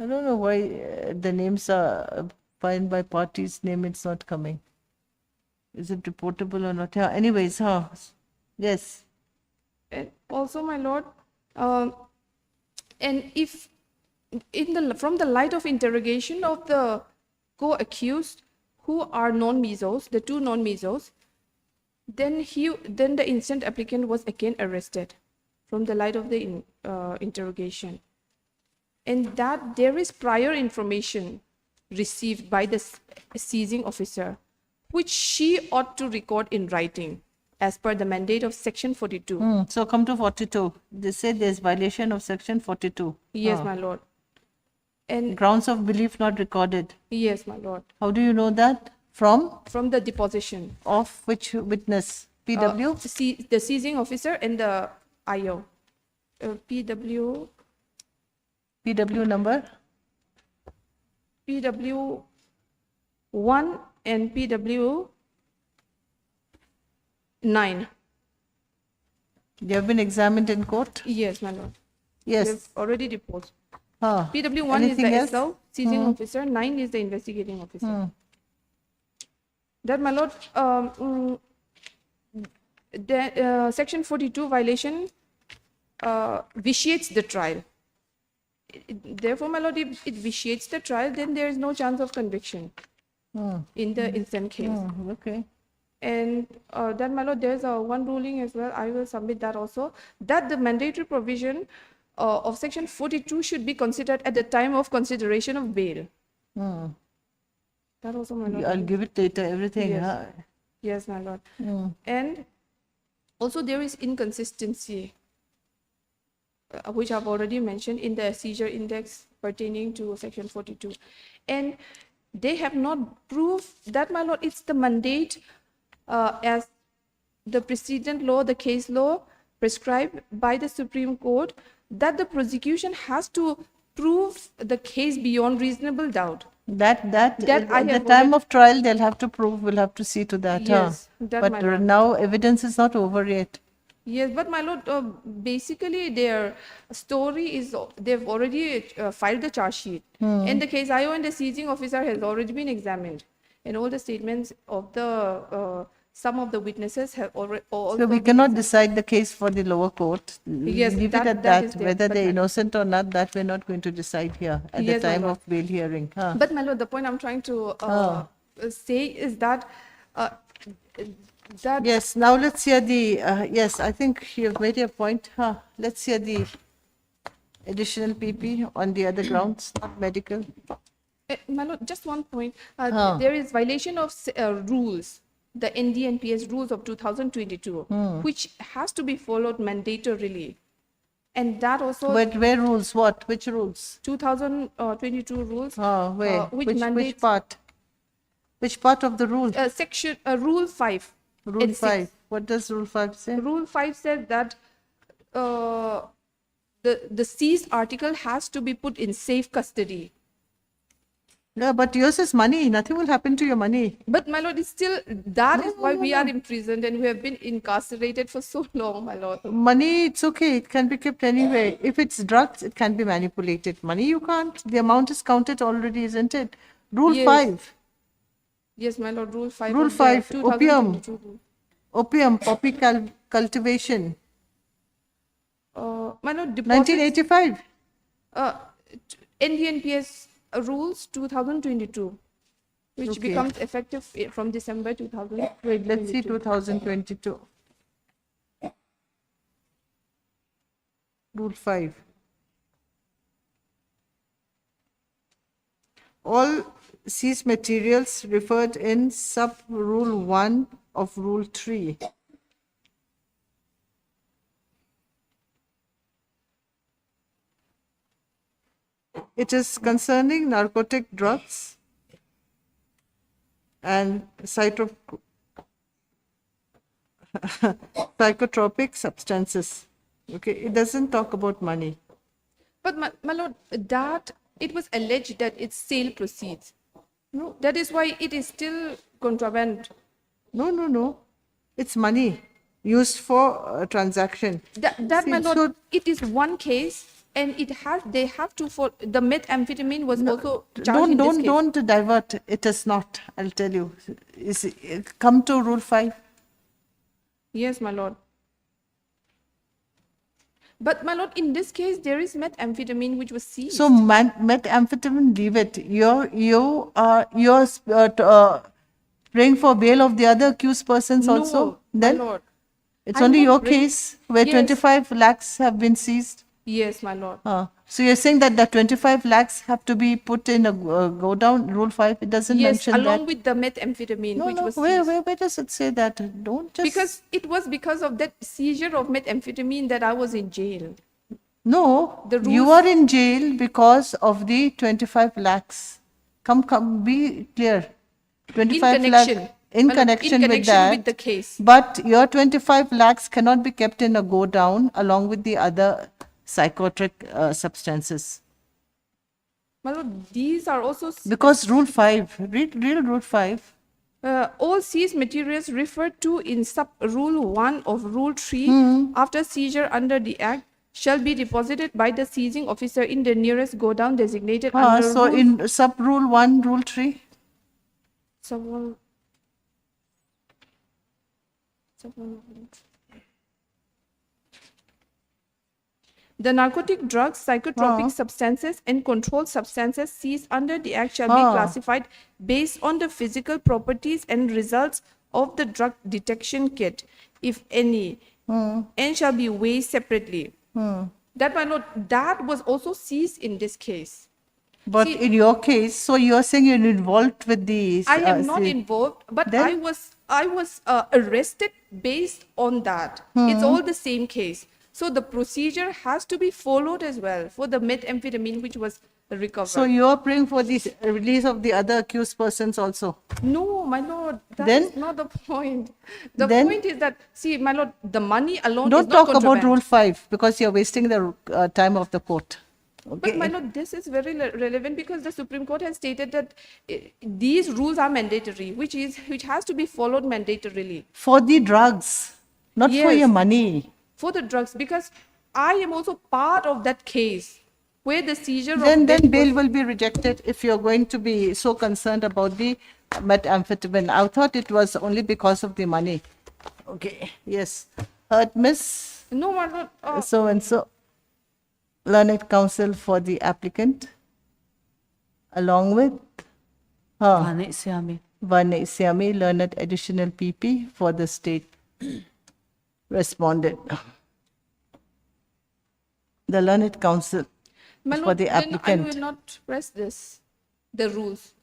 I don't know why the names are found by party's name, it's not coming. Is it reportable or not? Yeah, anyways, huh? Yes. And also, my lord, and if from the light of interrogation of the co-accused who are non-mesos, the two non-mesos, then the instant applicant was again arrested from the light of the interrogation, and that there is prior information received by the seizing officer, which she ought to record in writing as per the mandate of section 42. So come to 42. They say there's violation of section 42. Yes, my lord. And Grounds of belief not recorded. yes, my lord. How do you know that? From? From the deposition. Of which witness? PW? The seizing officer and the IO. PW PW number? PW 1 and PW 9. They have been examined in court? Yes, my lord. Yes. They've already deposed. Ah, PW 1 is the anything else? SL, seizing officer, 9 is the investigating officer. That, my lord, section 42 violation vitiates the trial. Therefore, my lord, if it vitiates the trial, then there is no chance of conviction in the instant case. Okay. And then, my lord, there's one ruling as well. I will submit that also, that the mandatory provision of section 42 should be considered at the time of consideration of bail. That also, my lord. I'll give it later, everything. Yes. Huh? Yes, my lord. And also there is inconsistency, which I've already mentioned in the seizure index pertaining to section 42. And they have not proved that, my lord, it's the mandate as the precedent law, the case law prescribed by the Supreme Court, that the prosecution has to prove the case beyond reasonable doubt. That That I at the have time already- of trial, they'll have to prove, we'll have to see to that. Yes, that, my But lord. now evidence is not over yet. Yes, but my lord, basically their story is they've already filed the charge sheet, and the case IO and the seizing officer has already been examined, and all the statements of the some of the witnesses have already. So we cannot decide the case for the lower court. Yes, Leave that- it at that is that. there, Whether but they're my- innocent or not, that we're not going to decide here at Yes, the my time lord. of bail hearing. Huh? But my lord, the point I'm trying to say is that that Yes, now let's hear the, yes, I think you've made your point. Huh? Let's hear the additional PP on the other grounds, not medical. My lord, just one point. There is violation of rules, the NDPS rules of 2022, which has to be followed mandatorily. And that also Where rules? What? Which rules? 2022 rules, Where? which Which mandates part? Which part of the rule? section Rule 5. Rule and 6. 5. What does Rule 5 say? Rule 5 said that the seized article has to be put in safe custody. Yeah, but yours is money. Nothing will happen to your money. But my lord, it's still that is why we are imprisoned and we have been incarcerated for so long, my lord. Money, it's okay. It can be kept anywhere. If it's drugs, it can be manipulated. Money, you can't. The amount is counted already, isn't it? Rule Yes. 5. Yes, my lord. Rule 5. Rule of the 5, 2022 rule. Opium, poppy cultivation. My lord, deposits, 1985. NDPS rules 2022, which Okay. becomes effective from December 2000. Wait, let's see 2022. Rule 5. All seized materials referred in sub Rule 1 of Rule 3. It is concerning narcotic drugs and psychotropic substances. Okay, it doesn't talk about money. But my lord, that it was alleged that it's sale proceeds. No, that is why it is still contraband. No. It's money used for a transaction. That See, my lord, so- it is one case, and they have to for the methamphetamine was also charged in this case. Don't divert. It is not. I'll tell you. Come to Rule 5. Yes, my lord. But my lord, in this case, there is methamphetamine which was seized. So methamphetamine, leave it. You're praying for bail of the other accused persons No, also. my Then lord. it's I'm only not your praying- case where Yes. 25 lakhs have been seized. Yes, my lord. So you're saying that the 25 lakhs have to be put in a go down Rule 5. It doesn't Yes, mention along that. with the methamphetamine No, which no. was seized. Where does it say that? Don't just. Because it was because of that seizure of methamphetamine that I was in jail. No, The you rules- are in jail because of the 25 lakhs. Come, be clear. 25 connection. lakhs in My lord, connection with connection that. with the case. But your 25 lakhs cannot be kept in a go down along with the other psychotropic substances. My lord, these are also Because Rule 5, read Rule 5. All seized materials referred to in sub rule 1 of rule 3 after seizure under the act shall be deposited by the seizing officer in the nearest go down designated under So rule in sub rule 1, rule 3, sub one- sub one- The narcotic drugs, psychotropic substances, and controlled substances seized under the Act shall be classified based on the physical properties and results of the drug detection kit, if any, and shall be weighed separately. That, my lord, that was also seized in this case. but See- in your case, so you're saying you're involved with the. I am not involved, but then- I was arrested based on that. It's all the same case. So the procedure has to be followed as well for the methamphetamine which was recovered. So you're praying for the release of the other accused persons also. No, my lord, that Then- is not the point. The Then- point is that, see, my lord, the money alone Don't is not talk about contraband. rule 5 because you're wasting the time of the court. But my lord, this is very relevant because the Supreme Court has stated that these rules are mandatory, which has to be followed mandatorily For the drugs, not for Yes. your money. for the drugs, because I am also part of that case where the seizure Then of bail was- will be rejected if you're going to be so concerned about the methamphetamine. I thought it was only because of the money. Okay, yes. Heard, Miss No, my lord, so and so, learned counsel for the applicant, along with Bhanek Siami. Varne Siami, learned additional PP for the state respondent. The learned counsel my for lord, the then I applicant. will not press the rules.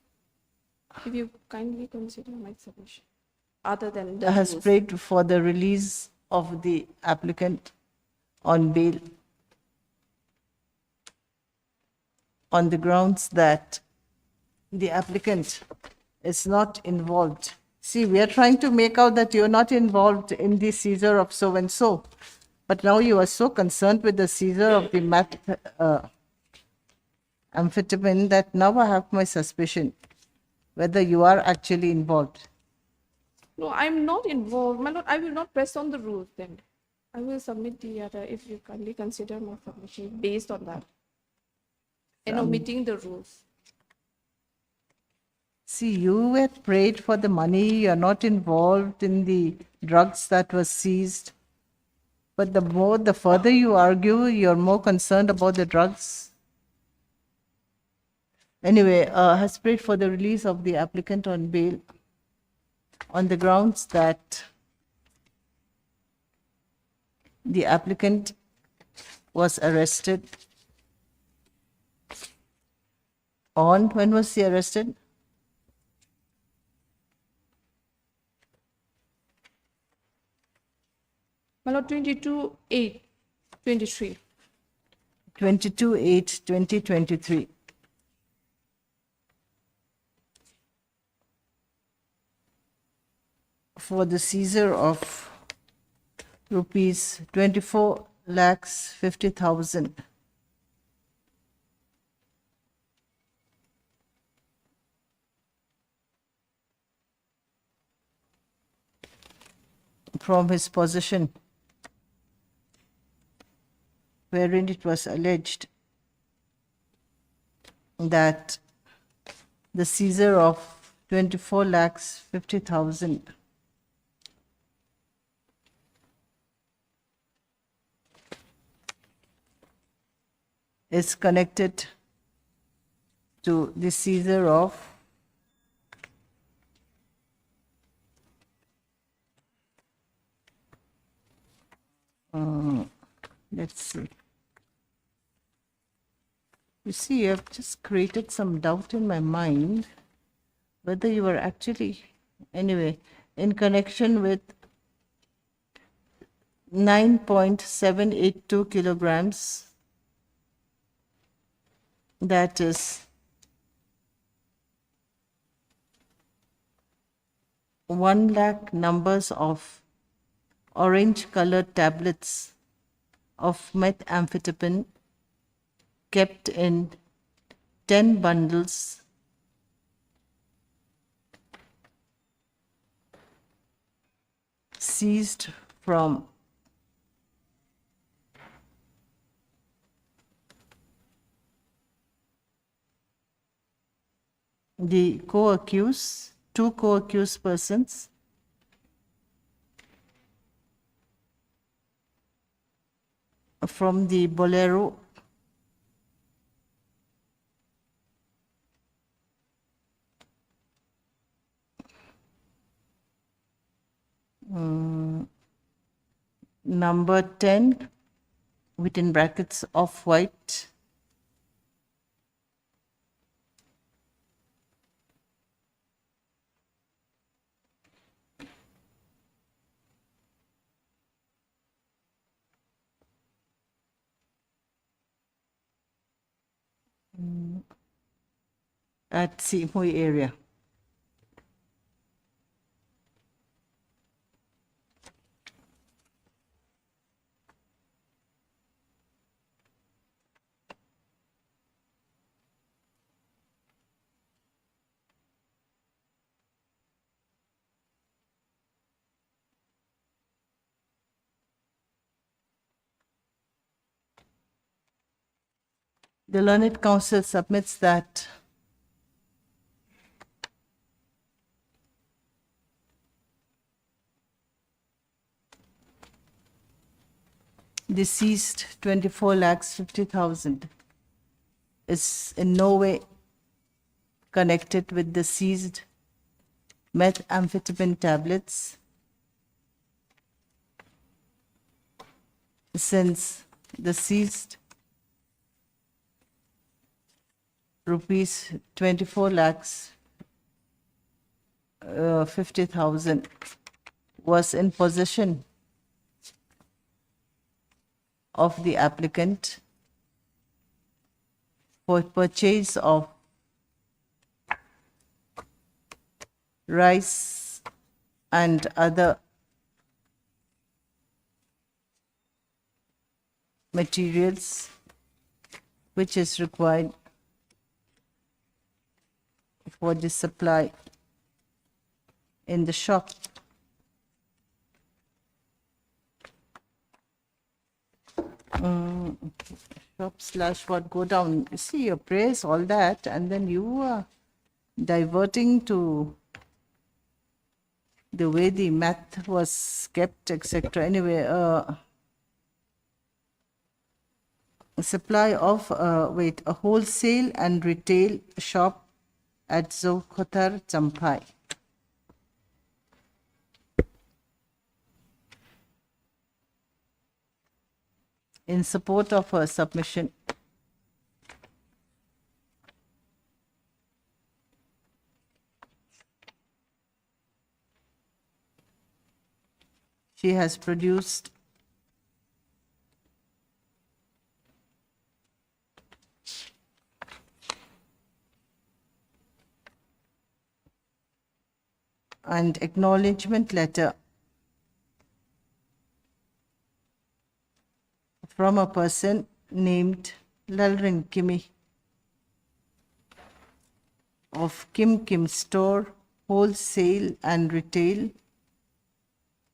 If you kindly consider my submission, other than the has rules. prayed for the release of the applicant on bail on the grounds that the applicant is not involved. See, we are trying to make out that you're not involved in the seizure of so and so, but now you are so concerned with the seizure of the amphetamine that now I have my suspicion whether you are actually involved. No, I'm not involved. My lord, I will not press on the rules then. I will submit the other if you kindly consider my submission based on that. And omitting the rules. See, you were prayed for the money, you're not involved in the drugs that was seized. But the further you argue, you're more concerned about the drugs. Anyway, has prayed for the release of the applicant on bail on the grounds that the applicant was arrested on, when was he arrested? My lord, 22/8/23. 22/8/2023. For the seizure of rupees 24,50,000. From his possession, wherein it was alleged that the seizure of 24,50,000 is connected to the seizure of let's see. You see, you have just created some doubt in my mind whether you were actually, anyway, in connection with 9.782 kilograms, that is 1 lakh numbers of orange colored tablets of methamphetamine kept in 10 bundles seized from the co-accused, two co-accused persons from the Bolero number 10 within brackets of white at Simui area. The Learned Counsel submits that the seized 24 lakhs 50,000 is in no way connected with the seized methamphetamine tablets, since the seized rupees 24 lakhs 50,000 was in possession of the applicant for purchase of rice and other materials which is required for the supply in the shop. Shop slash what, go down. You see, you praise all that and then you are diverting to the way the math was kept, etc. Anyway, supply of, a wholesale and retail shop at Zokotar, Champai. In support of her submission, she has produced an acknowledgement letter from a person named Lalrin Kimi of Kim Kim Store, Wholesale and Retail,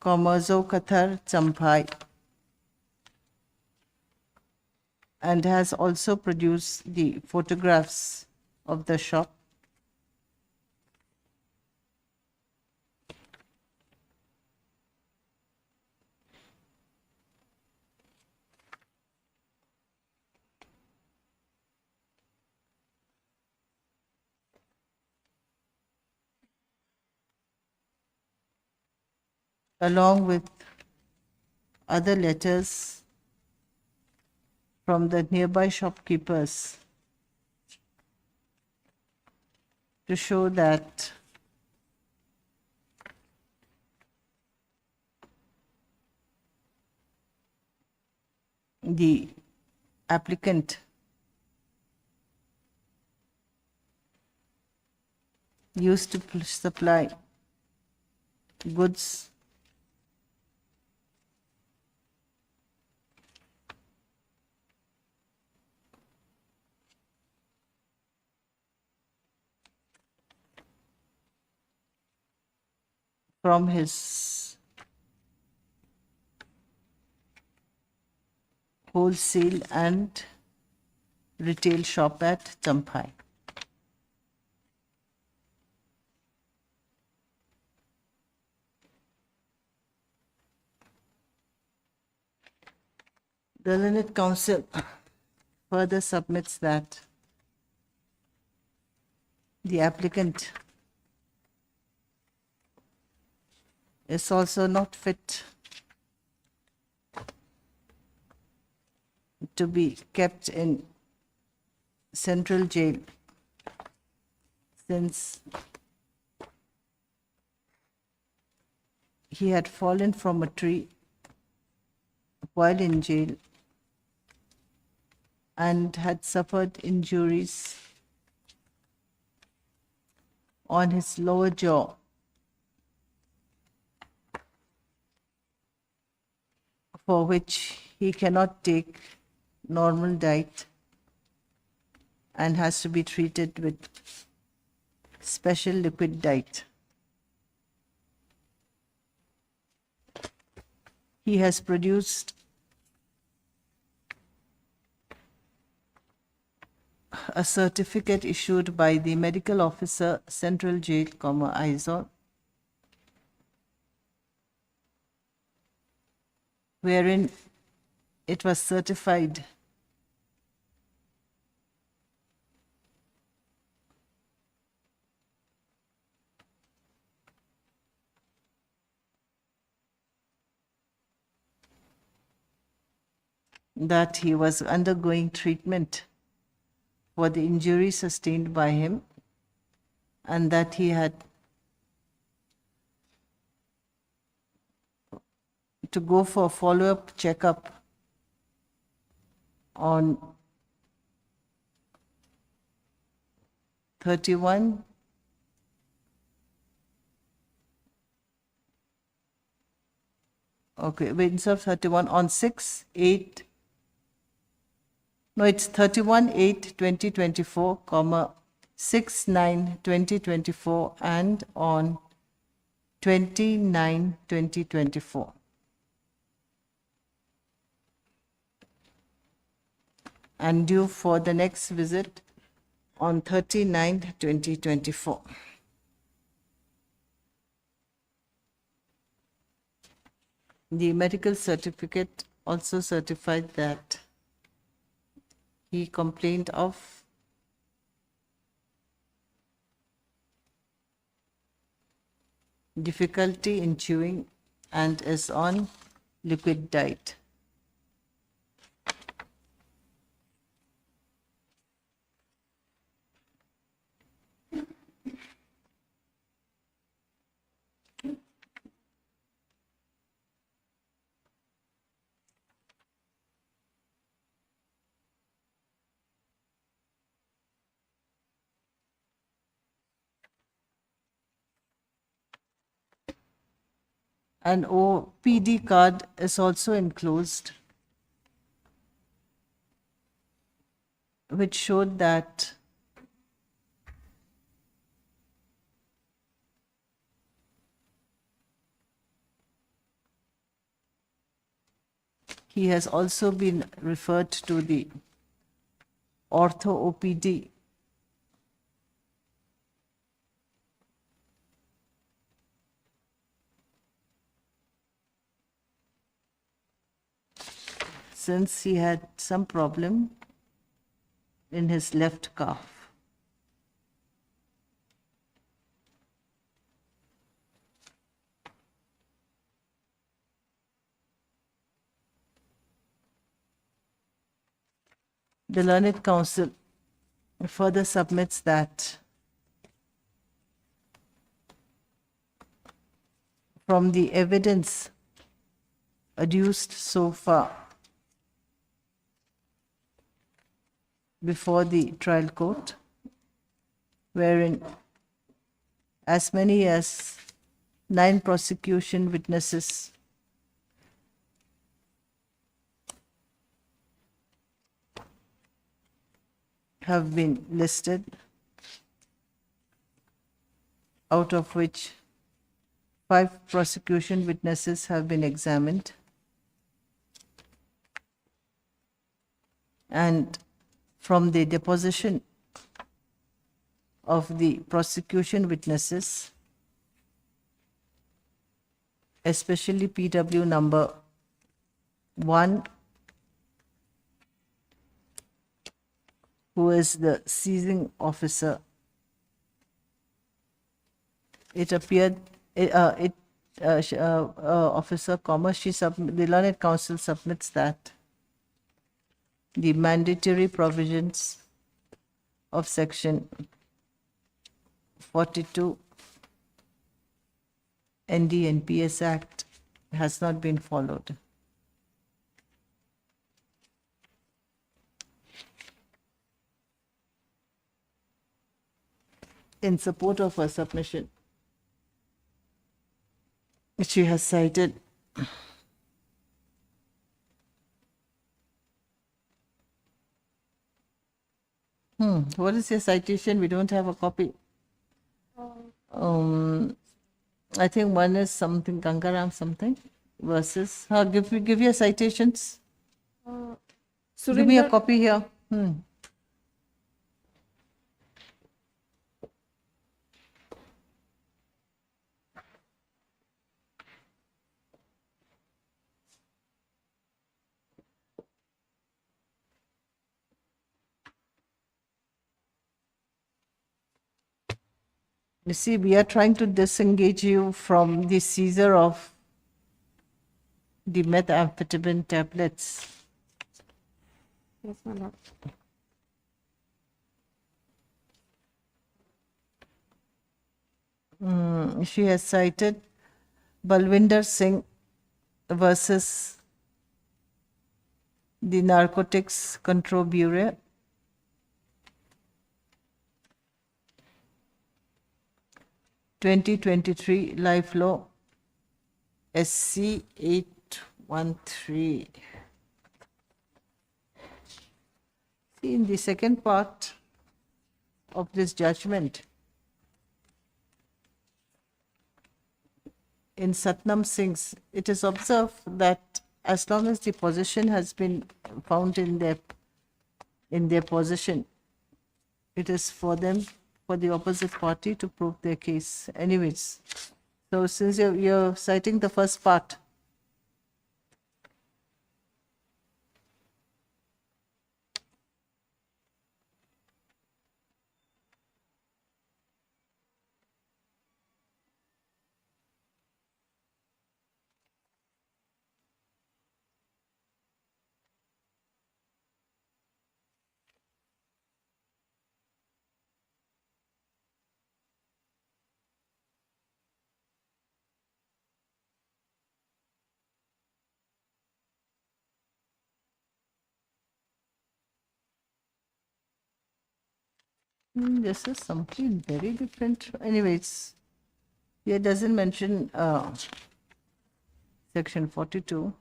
Komazo Kathar, Champai, and has also produced the photographs of the shop. Along with other letters from the nearby shopkeepers to show that the applicant used to supply goods from his wholesale and retail shop at Champai. The Learned Counsel further submits that the applicant is also not fit to be kept in central jail since he had fallen from a tree while in jail and had suffered injuries on his lower jaw, for which he cannot take normal diet and has to be treated with special liquid diet. He has produced a certificate issued by the medical officer, Central Jail, Aizawl, wherein it was certified that he was undergoing treatment for the injury sustained by him and that he had to go for a follow-up checkup on 31 okay, wait, instead of 31 on 6, 8, no, it's 31/8/2024, comma 6/9/2024 and on 29/2024. And due for the next visit on 39/2024. The medical certificate also certified that he complained of difficulty in chewing and is on liquid diet. An OPD card is also enclosed, which showed that he has also been referred to the ortho OPD since he had some problem in his left calf. The Learned Counsel further submits that from the evidence adduced so far before the trial court, wherein as many as 9 prosecution witnesses have been listed, out of which 5 prosecution witnesses have been examined. and from the deposition of the prosecution witnesses, especially PW number 1, who is the seizing officer, it appeared, Officer Commerce, the learned counsel submits that the mandatory provisions of section 42 NDPS Act has not been followed. In support of her submission, she has cited what is your citation? We don't have a copy. I think one is something Gangaram something versus. Give your citations. Give me a Surinder, copy here. You see, we are trying to disengage you from the seizure of the methamphetamine tablets. yes, my lord. She has cited Balwinder Singh versus the Narcotics Control Bureau, 2023 Life Law SC 813. See, in the second part of this judgment, in Satnam Singh's, it is observed that as long as the possession has been found in their possession, it is for them, for the opposite party to prove their case. Anyways, so since you're citing the first part, this is something very different. Anyways, here doesn't mention section 42.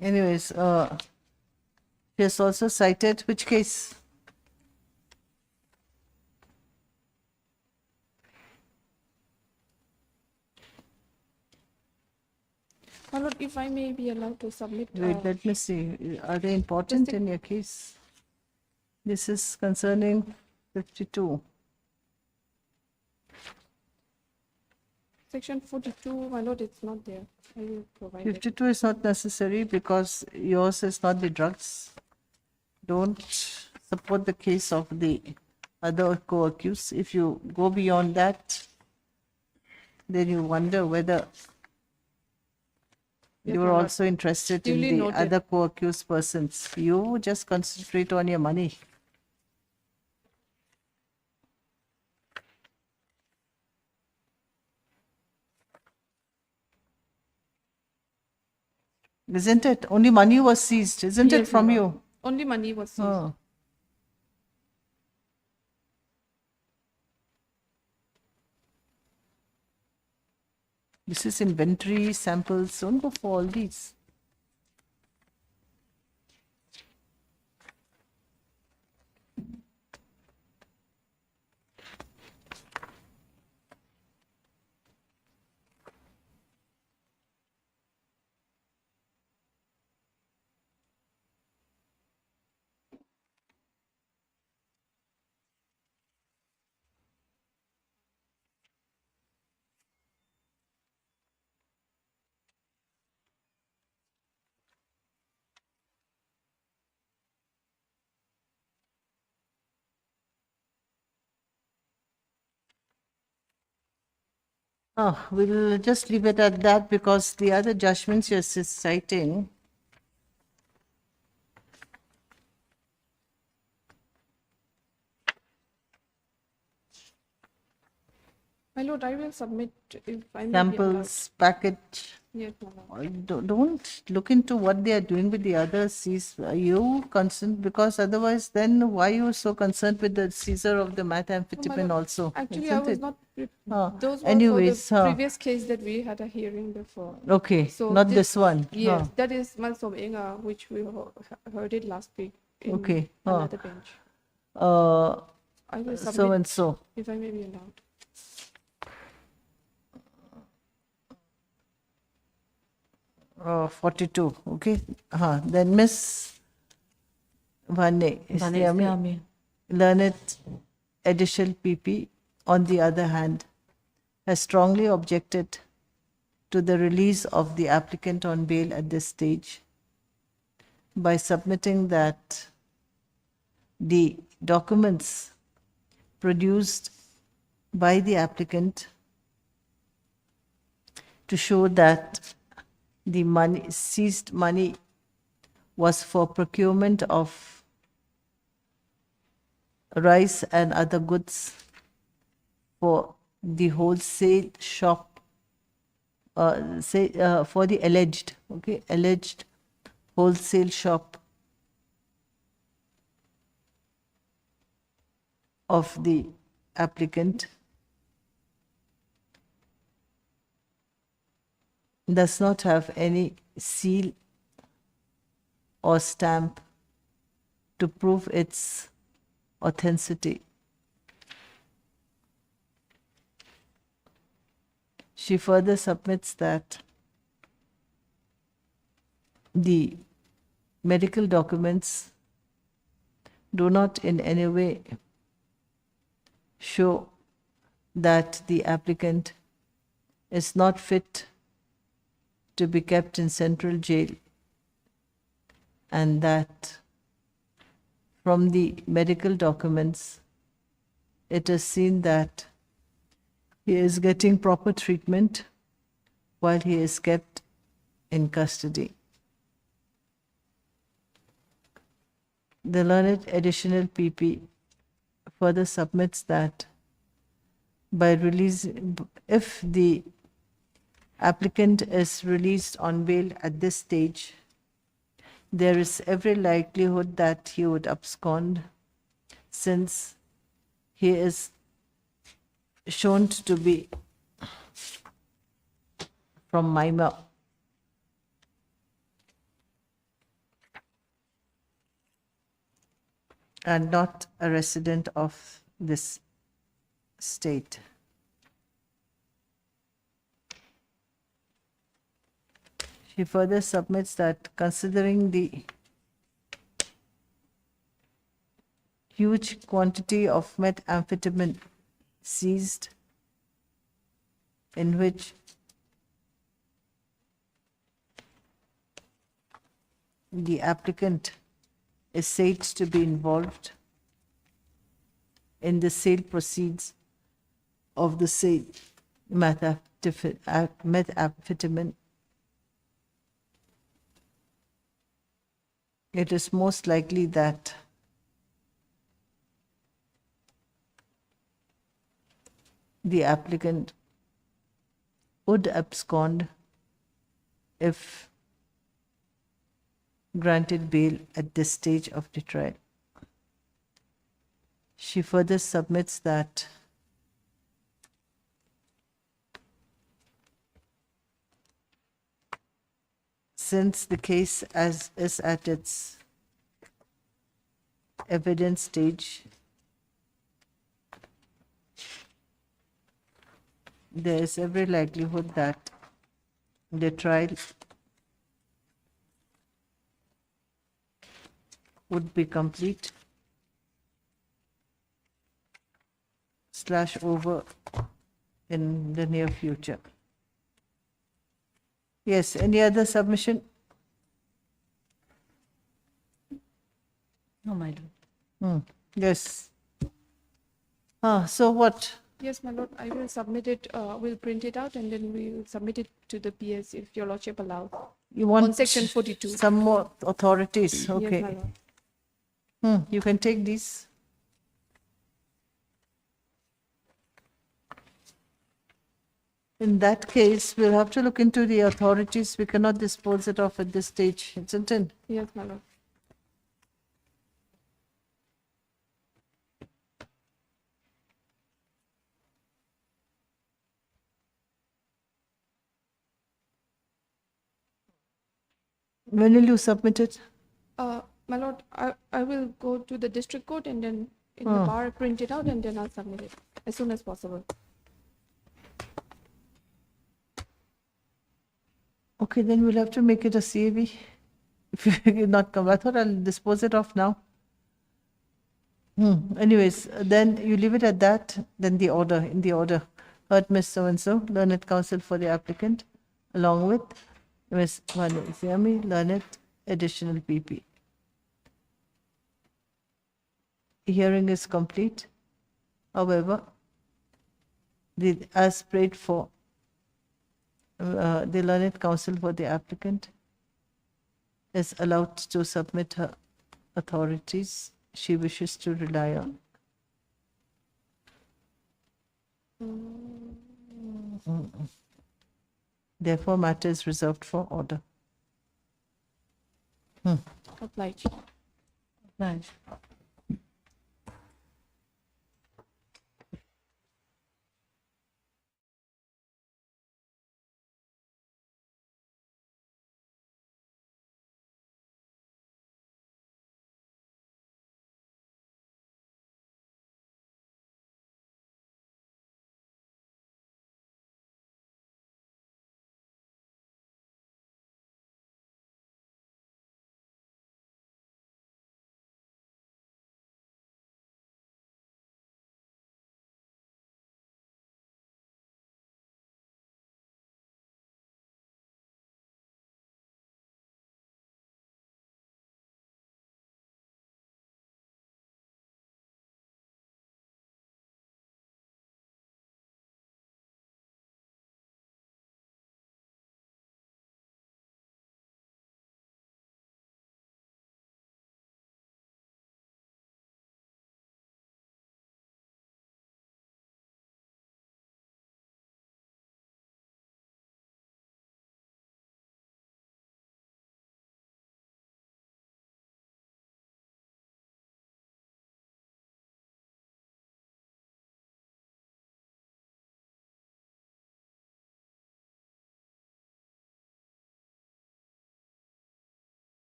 Anyways, she has also cited which case? My lord, if I may be allowed to submit. Wait, let me see. Are they important in your case? This is concerning 52. Section 42, my lord, it's not there. I will provide it. 52 is not necessary because yours is not the drugs. Don't support the case of the other co-accused. If you go beyond that, then you wonder whether Yes, you my are lord. also interested in Duly the noted. other co-accused persons. You just concentrate on your money. Isn't it? Only money was seized, isn't it, Yes, my from lord. you? Only money was seized. Oh. This is inventory samples. Don't go for all these. Oh, we'll just leave it at that because the other judgments you're citing. My lord, I will submit if I may be allowed. Samples, package. Yes, my lord. Don't look into what they are doing with the other seas. Are you concerned? Because otherwise, then why you so concerned with the seizure of the methamphetamine lord, also? Actually, I isn't was it? not. Those were Anyways, for the previous case that we had a hearing before. okay, So not this one. Yes, that is Malsobinga, which we heard it last week in Okay, another bench. I will So submit and so. if I may be allowed. 42. Okay. Then Miss Vane, Vanessa, learned additional PP, on the other hand, has strongly objected to the release of the applicant on bail at this stage by submitting that the documents produced by the applicant to show that the seized money was for procurement of rice and other goods for the wholesale shop, for the alleged wholesale shop of the applicant, does not have any seal or stamp to prove its authenticity. She further submits that the medical documents do not in any way show that the applicant is not fit to be kept in central jail, and that from the medical documents it is seen that he is getting proper treatment while he is kept in custody. The learned additional PP further submits that by if the applicant is released on bail at this stage, there is every likelihood that he would abscond, since he is shown to be from Maima. And not a resident of this state. She further submits that considering the huge quantity of methamphetamine seized, in which the applicant is said to be involved in the sale proceeds of the sale methamphetamine, it is most likely that the applicant would abscond if granted bail at this stage of the trial. She further submits that since the case as is at its evidence stage, there is every likelihood that the trial would be complete / over in the near future. Yes, any other submission? No, my lord. Yes. So what? Yes, my lord, I will submit it, we'll print it out and then we will submit it to the PS if your lordship allows. You want On section 42. some more authorities? Yes, Okay. my lord. You can take these. In that case, we'll have to look into the authorities. We cannot dispose it off at this stage, isn't it? Yes, my lord. When will you submit it? My lord, I will go to the district court and then in the bar, print it out and then I'll submit it as soon as possible. Okay, then we'll have to make it a CAV. If you not come, I thought I'll dispose it off now. Anyways, then you leave it at that, then the order, in the order. Heard Miss So-and-so, learned counsel for the applicant, along with Miss Vanessiami, learned additional PP. Hearing is complete. However, as prayed for, the learned counsel for the applicant is allowed to submit her authorities she wishes to rely on. Therefore, matter is reserved for order. Obliged. Right.